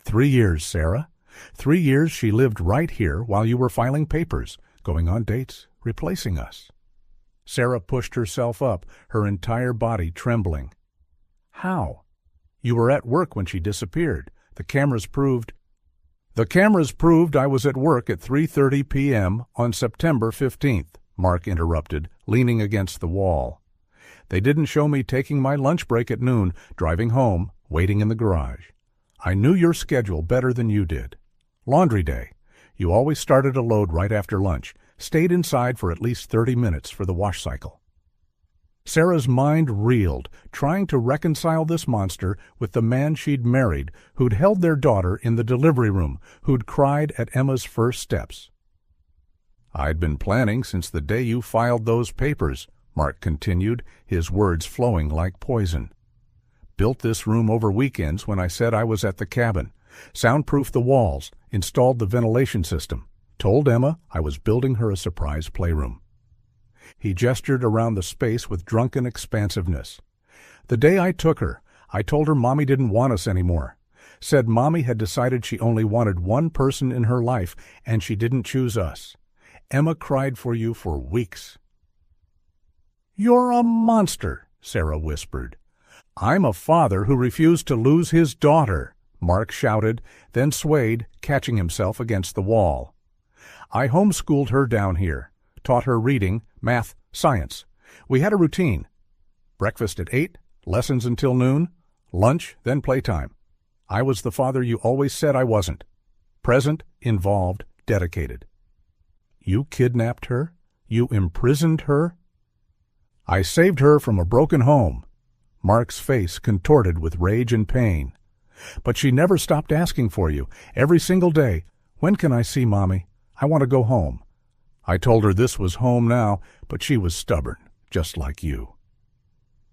3 years, Sarah. 3 years she lived right here while you were filing papers, going on dates, replacing us. Sarah pushed herself up, her entire body trembling. How? You were at work when she disappeared. The cameras proved I was at work at 3:30 p.m. on September 15th, Mark interrupted, leaning against the wall. They didn't show me taking my lunch break at noon, driving home, waiting in the garage. I knew your schedule better than you did. Laundry day. You always started a load right after lunch, stayed inside for at least 30 minutes for the wash cycle. Sarah's mind reeled, trying to reconcile this monster with the man she'd married, who'd held their daughter in the delivery room, who'd cried at Emma's first steps. I'd been planning since the day you filed those papers, Mark continued, his words flowing like poison. Built this room over weekends when I said I was at the cabin, soundproofed the walls, installed the ventilation system, told Emma I was building her a surprise playroom. He gestured around the space with drunken expansiveness. The day I took her, I told her Mommy didn't want us anymore. Said Mommy had decided she only wanted one person in her life, and she didn't choose us. Emma cried for you for weeks. You're a monster, Sarah whispered. I'm a father who refused to lose his daughter, Mark shouted, then swayed, catching himself against the wall. I homeschooled her down here, taught her reading, math, science. We had a routine. Breakfast at 8, lessons until noon, lunch, then playtime. I was the father you always said I wasn't. Present, involved, dedicated. You kidnapped her? You imprisoned her? I saved her from a broken home. Mark's face contorted with rage and pain. But she never stopped asking for you, every single day. When can I see Mommy? I want to go home. I told her this was home now, but she was stubborn, just like you.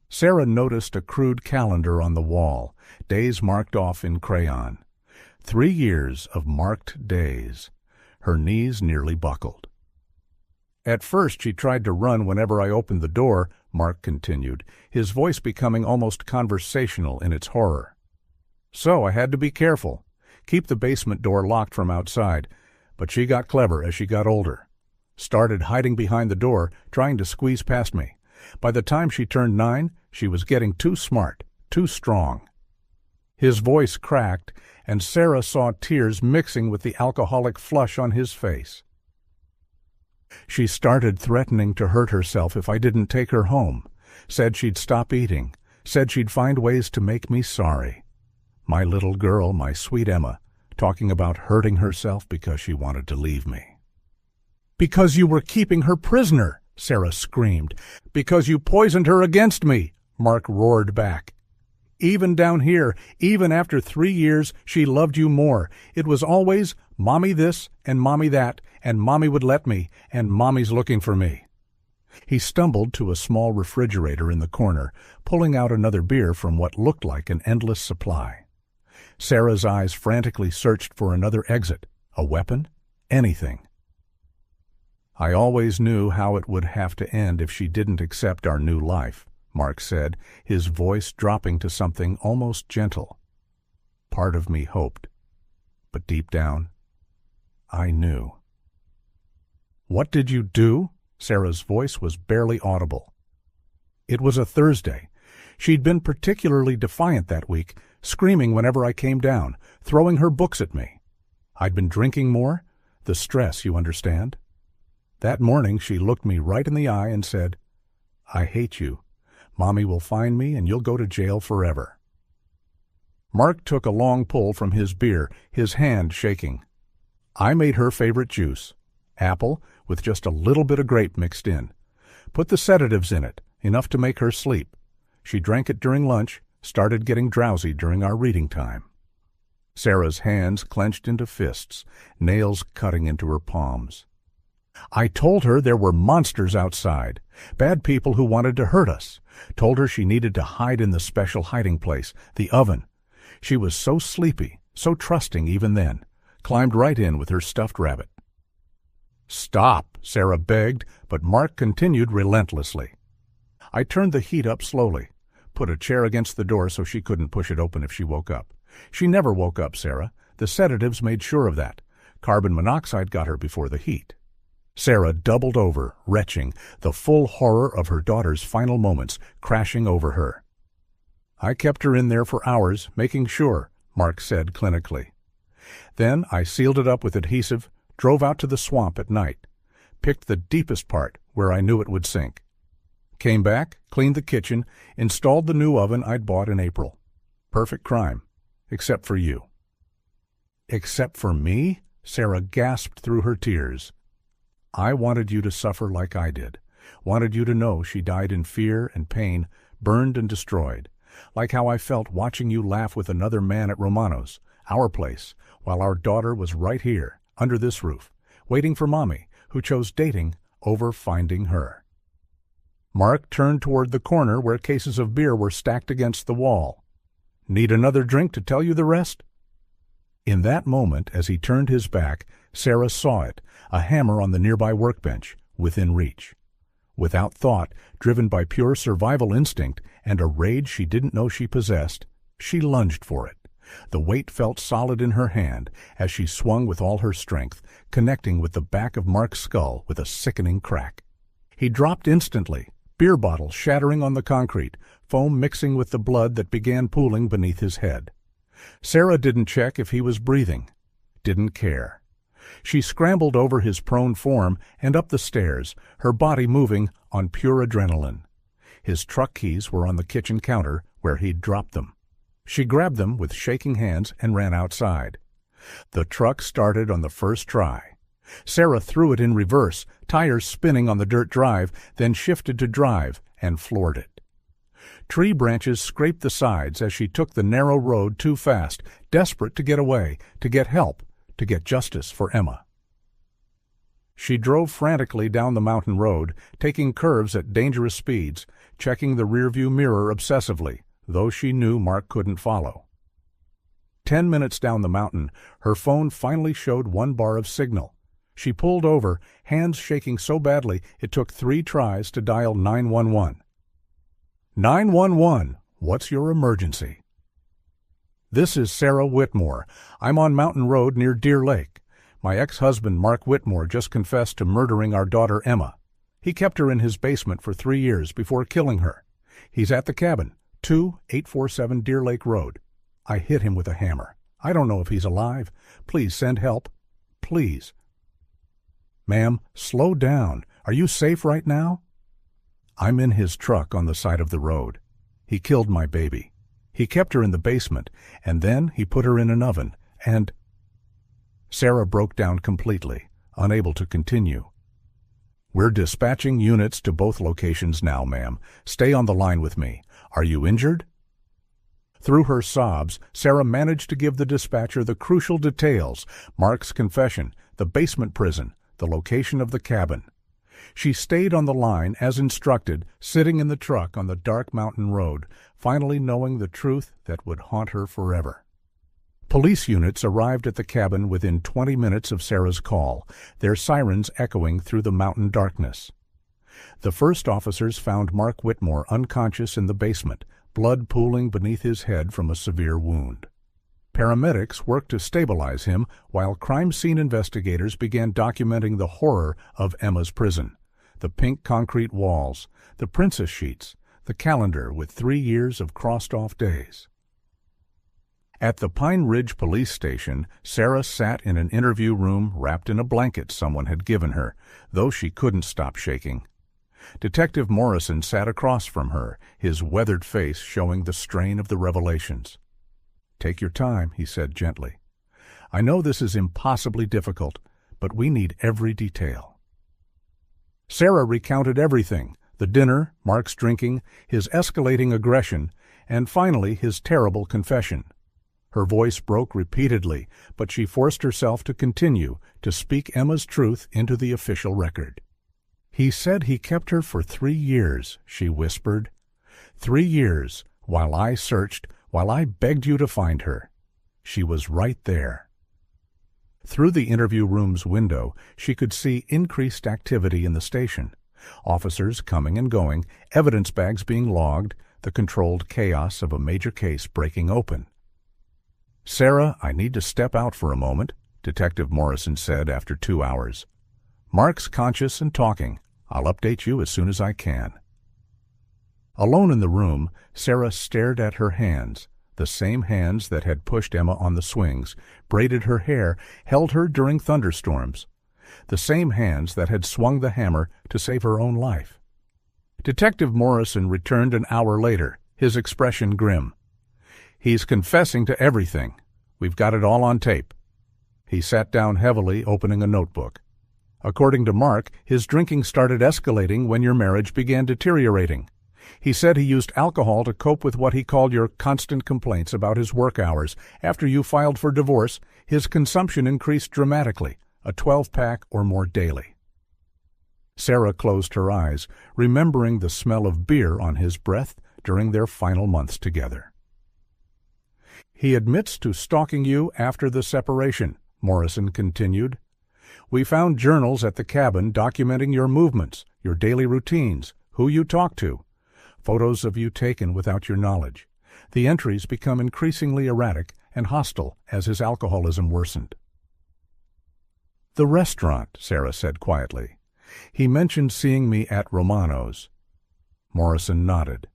Sarah noticed a crude calendar on the wall, days marked off in crayon. 3 years of marked days. Her knees nearly buckled. At first she tried to run whenever I opened the door, Mark continued, his voice becoming almost conversational in its horror. So I had to be careful, keep the basement door locked from outside, but she got clever as she got older. Started hiding behind the door, trying to squeeze past me. By the time she turned 9, she was getting too smart, too strong. His voice cracked, and Sarah saw tears mixing with the alcoholic flush on his face. She started threatening to hurt herself if I didn't take her home, said she'd stop eating, said she'd find ways to make me sorry. My little girl, my sweet Emma, talking about hurting herself because she wanted to leave me. Because you were keeping her prisoner, Sarah screamed. Because you poisoned her against me, Mark roared back. Even down here, even after 3 years, she loved you more. It was always Mommy this and Mommy that, and Mommy would let me, and Mommy's looking for me. He stumbled to a small refrigerator in the corner, pulling out another beer from what looked like an endless supply. Sarah's eyes frantically searched for another exit, a weapon, anything. I always knew how it would have to end if she didn't accept our new life, Mark said, his voice dropping to something almost gentle. Part of me hoped, but deep down, I knew. What did you do? Sarah's voice was barely audible. It was a Thursday. She'd been particularly defiant that week, screaming whenever I came down, throwing her books at me. I'd been drinking more, the stress, you understand. That morning she looked me right in the eye and said, I hate you. Mommy will find me and you'll go to jail forever. Mark took a long pull from his beer, his hand shaking. I made her favorite juice, apple with just a little bit of grape mixed in. Put the sedatives in it, enough to make her sleep. She drank it during lunch, started getting drowsy during our reading time. Sarah's hands clenched into fists, nails cutting into her palms. I told her there were monsters outside, bad people who wanted to hurt us. Told her she needed to hide in the special hiding place, the oven. She was so sleepy, so trusting even then. Climbed right in with her stuffed rabbit. Stop, Sarah begged, but Mark continued relentlessly. I turned the heat up slowly, put a chair against the door so she couldn't push it open if she woke up. She never woke up, Sarah. The sedatives made sure of that. Carbon monoxide got her before the heat. Sarah doubled over, retching, the full horror of her daughter's final moments crashing over her. "I kept her in there for hours, making sure," Mark said clinically. "Then I sealed it up with adhesive, drove out to the swamp at night, picked the deepest part where I knew it would sink. Came back, cleaned the kitchen, installed the new oven I'd bought in April. Perfect crime, except for you." "Except for me?" Sarah gasped through her tears. "I wanted you to suffer like I did. Wanted you to know she died in fear and pain, burned and destroyed. Like how I felt watching you laugh with another man at Romano's, our place, while our daughter was right here, under this roof, waiting for Mommy, who chose dating over finding her." Mark turned toward the corner where cases of beer were stacked against the wall. "Need another drink to tell you the rest?" In that moment, as he turned his back, Sarah saw it, a hammer on the nearby workbench, within reach. Without thought, driven by pure survival instinct and a rage she didn't know she possessed, she lunged for it. The weight felt solid in her hand as she swung with all her strength, connecting with the back of Mark's skull with a sickening crack. He dropped instantly, beer bottle shattering on the concrete, foam mixing with the blood that began pooling beneath his head. Sarah didn't check if he was breathing. Didn't care. She scrambled over his prone form and up the stairs, her body moving on pure adrenaline. His truck keys were on the kitchen counter where he'd dropped them. She grabbed them with shaking hands and ran outside. The truck started on the first try. Sarah threw it in reverse, tires spinning on the dirt drive, then shifted to drive and floored it. Tree branches scraped the sides as she took the narrow road too fast, desperate to get away, to get help, to get justice for Emma. She drove frantically down the mountain road, taking curves at dangerous speeds, checking the rearview mirror obsessively, though she knew Mark couldn't follow. 10 minutes down the mountain, her phone finally showed one bar of signal. She pulled over, hands shaking so badly it took 3 tries to dial 911. 911, what's your emergency? "This is Sarah Whitmore. I'm on Mountain Road near Deer Lake. My ex-husband, Mark Whitmore, just confessed to murdering our daughter, Emma. He kept her in his basement for 3 years before killing her. He's at the cabin, 2847 Deer Lake Road. I hit him with a hammer. I don't know if he's alive. Please send help. Please." "Ma'am, slow down. Are you safe right now?" "I'm in his truck on the side of the road. He killed my baby. He kept her in the basement, and then he put her in an oven, and—" Sarah broke down completely, unable to continue. "We're dispatching units to both locations now, ma'am. Stay on the line with me. Are you injured?" Through her sobs, Sarah managed to give the dispatcher the crucial details: Mark's confession, the basement prison, the location of the cabin. She stayed on the line as instructed, sitting in the truck on the dark mountain road, finally knowing the truth that would haunt her forever. Police units arrived at the cabin within 20 minutes of Sarah's call, their sirens echoing through the mountain darkness. The first officers found Mark Whitmore unconscious in the basement, blood pooling beneath his head from a severe wound. Paramedics worked to stabilize him while crime scene investigators began documenting the horror of Emma's prison: the pink concrete walls, the princess sheets, the calendar with 3 years of crossed-off days. At the Pine Ridge police station, Sarah sat in an interview room wrapped in a blanket someone had given her, though she couldn't stop shaking. Detective Morrison sat across from her, his weathered face showing the strain of the revelations. "Take your time," he said gently. "I know this is impossibly difficult, but we need every detail." Sarah recounted everything: the dinner, Mark's drinking, his escalating aggression, and finally his terrible confession. Her voice broke repeatedly, but she forced herself to continue, to speak Emma's truth into the official record. "He said he kept her for 3 years, she whispered. 3 years, while I searched, while I begged you to find her. She was right there." Through the interview room's window, she could see increased activity in the station. Officers coming and going, evidence bags being logged, the controlled chaos of a major case breaking open. "Sarah, I need to step out for a moment," Detective Morrison said after 2 hours. "Mark's conscious and talking. I'll update you as soon as I can." Alone in the room, Sarah stared at her hands, the same hands that had pushed Emma on the swings, braided her hair, held her during thunderstorms, the same hands that had swung the hammer to save her own life. Detective Morrison returned an hour later, his expression grim. "He's confessing to everything. We've got it all on tape." He sat down heavily, opening a notebook. "According to Mark, his drinking started escalating when your marriage began deteriorating. He said he used alcohol to cope with what he called your constant complaints about his work hours. After you filed for divorce, his consumption increased dramatically, a 12-pack or more daily." Sarah closed her eyes, remembering the smell of beer on his breath during their final months together. "He admits to stalking you after the separation," Morrison continued. "We found journals at the cabin documenting your movements, your daily routines, who you talk to, photos of you taken without your knowledge. The entries become increasingly erratic and hostile as his alcoholism worsened." "The restaurant," Sarah said quietly. "He mentioned seeing me at Romano's." Morrison nodded.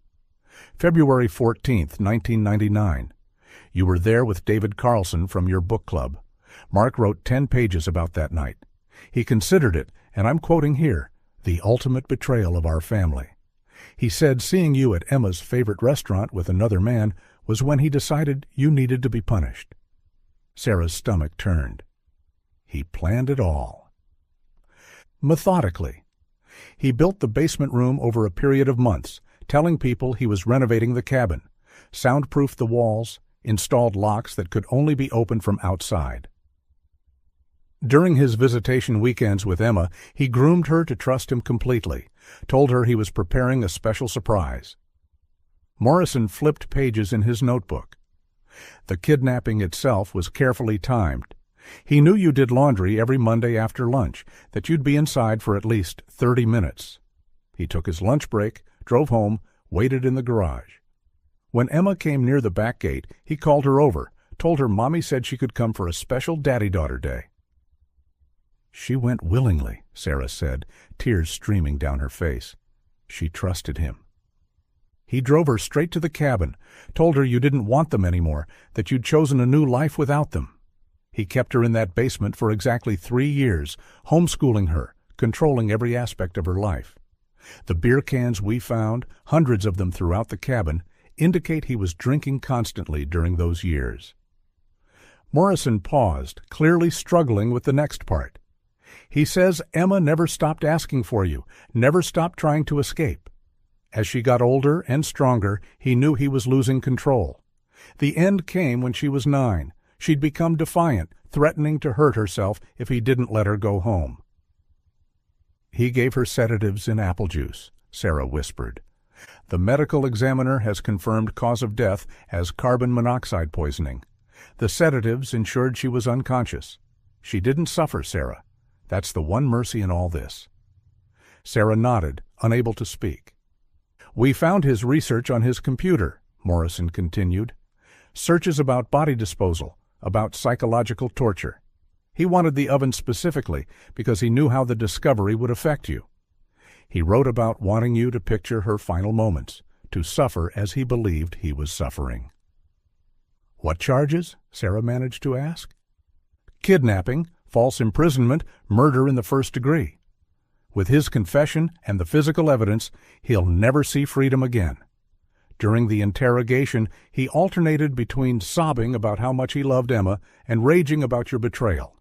"February 14th, 1999. You were there with David Carlson from your book club. Mark wrote 10 pages about that night. He considered it, and I'm quoting here, the ultimate betrayal of our family. He said seeing you at Emma's favorite restaurant with another man was when he decided you needed to be punished." Sarah's stomach turned. He planned it all. Methodically. He built the basement room over a period of months, telling people he was renovating the cabin, soundproofed the walls, installed locks that could only be opened from outside. During his visitation weekends with Emma, he groomed her to trust him completely, told her he was preparing a special surprise. Morrison flipped pages in his notebook. The kidnapping itself was carefully timed. He knew you did laundry every Monday after lunch, that you'd be inside for at least 30 minutes. He took his lunch break, drove home, waited in the garage. When Emma came near the back gate, he called her over, told her Mommy said she could come for a special daddy-daughter day. "She went willingly," Sarah said, tears streaming down her face. She trusted him. He drove her straight to the cabin, told her you didn't want them anymore, that you'd chosen a new life without them. He kept her in that basement for exactly 3 years, homeschooling her, controlling every aspect of her life. The beer cans we found, hundreds of them throughout the cabin, indicate he was drinking constantly during those years. Morrison paused, clearly struggling with the next part. He says Emma never stopped asking for you, never stopped trying to escape. As she got older and stronger, he knew he was losing control. The end came when she was 9. She'd become defiant, threatening to hurt herself if he didn't let her go home. "He gave her sedatives in apple juice," Sarah whispered. "The medical examiner has confirmed cause of death as carbon monoxide poisoning. The sedatives ensured she was unconscious. She didn't suffer, Sarah. That's the one mercy in all this." Sarah nodded, unable to speak. "We found his research on his computer," Morrison continued. "Searches about body disposal, about psychological torture. He wanted the oven specifically because he knew how the discovery would affect you. He wrote about wanting you to picture her final moments, to suffer as he believed he was suffering." "What charges?" Sarah managed to ask. "Kidnapping, false imprisonment, murder in the first degree. With his confession and the physical evidence, he'll never see freedom again. During the interrogation, he alternated between sobbing about how much he loved Emma and raging about your betrayal.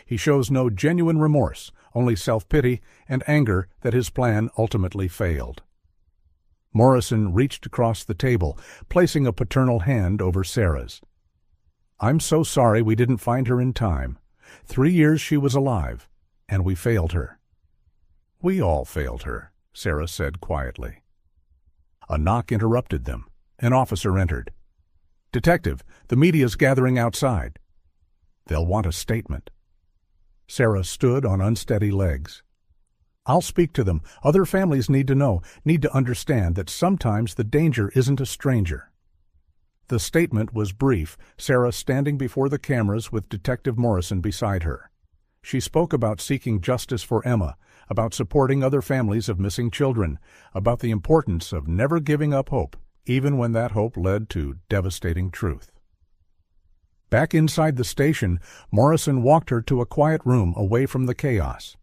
He shows no genuine remorse, only self-pity and anger that his plan ultimately failed." Morrison reached across the table, placing a paternal hand over Sarah's. "I'm so sorry we didn't find her in time. 3 years she was alive, and we failed her." "We all failed her," Sarah said quietly. A knock interrupted them. An officer entered. "Detective, the media's gathering outside." "They'll want a statement." Sarah stood on unsteady legs. "I'll speak to them. Other families need to know, need to understand that sometimes the danger isn't a stranger." The statement was brief, Sarah standing before the cameras with Detective Morrison beside her. She spoke about seeking justice for Emma, about supporting other families of missing children, about the importance of never giving up hope, even when that hope led to devastating truth. Back inside the station, Morrison walked her to a quiet room away from the chaos.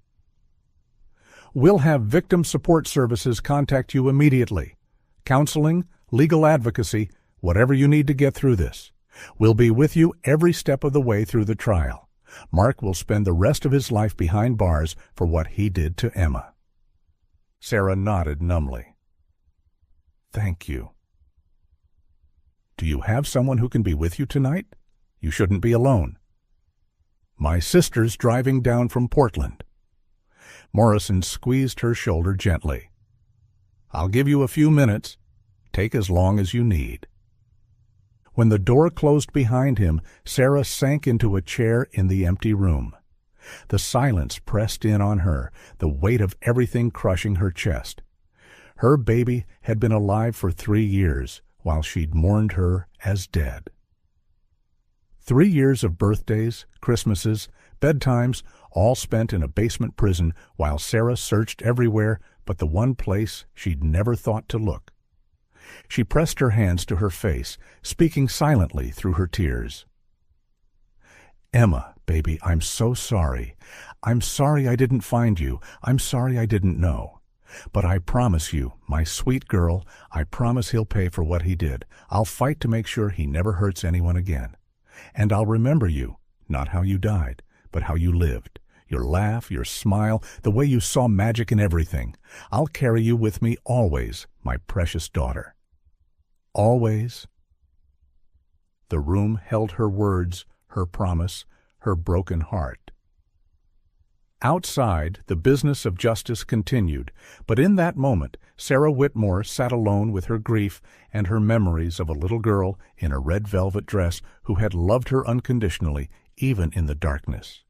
"We'll have victim support services contact you immediately. Counseling, legal advocacy, whatever you need to get through this. We'll be with you every step of the way through the trial. Mark will spend the rest of his life behind bars for what he did to Emma." Sarah nodded numbly. "Thank you." "Do you have someone who can be with you tonight? You shouldn't be alone." "My sister's driving down from Portland." Morrison squeezed her shoulder gently. "I'll give you a few minutes. Take as long as you need." When the door closed behind him, Sarah sank into a chair in the empty room. The silence pressed in on her, the weight of everything crushing her chest. Her baby had been alive for 3 years, while she'd mourned her as dead. 3 years of birthdays, Christmases, bedtimes, all spent in a basement prison while Sarah searched everywhere but the one place she'd never thought to look. She pressed her hands to her face, speaking silently through her tears. "Emma, baby, I'm so sorry. I'm sorry I didn't find you. I'm sorry I didn't know. But I promise you, my sweet girl, I promise he'll pay for what he did. I'll fight to make sure he never hurts anyone again. And I'll remember you, not how you died, but how you lived. Your laugh, your smile, the way you saw magic in everything. I'll carry you with me always, my precious daughter. Always." The room held her words, her promise, her broken heart. Outside, the business of justice continued, but in that moment, Sarah Whitmore sat alone with her grief and her memories of a little girl in a red velvet dress who had loved her unconditionally, even in the darkness.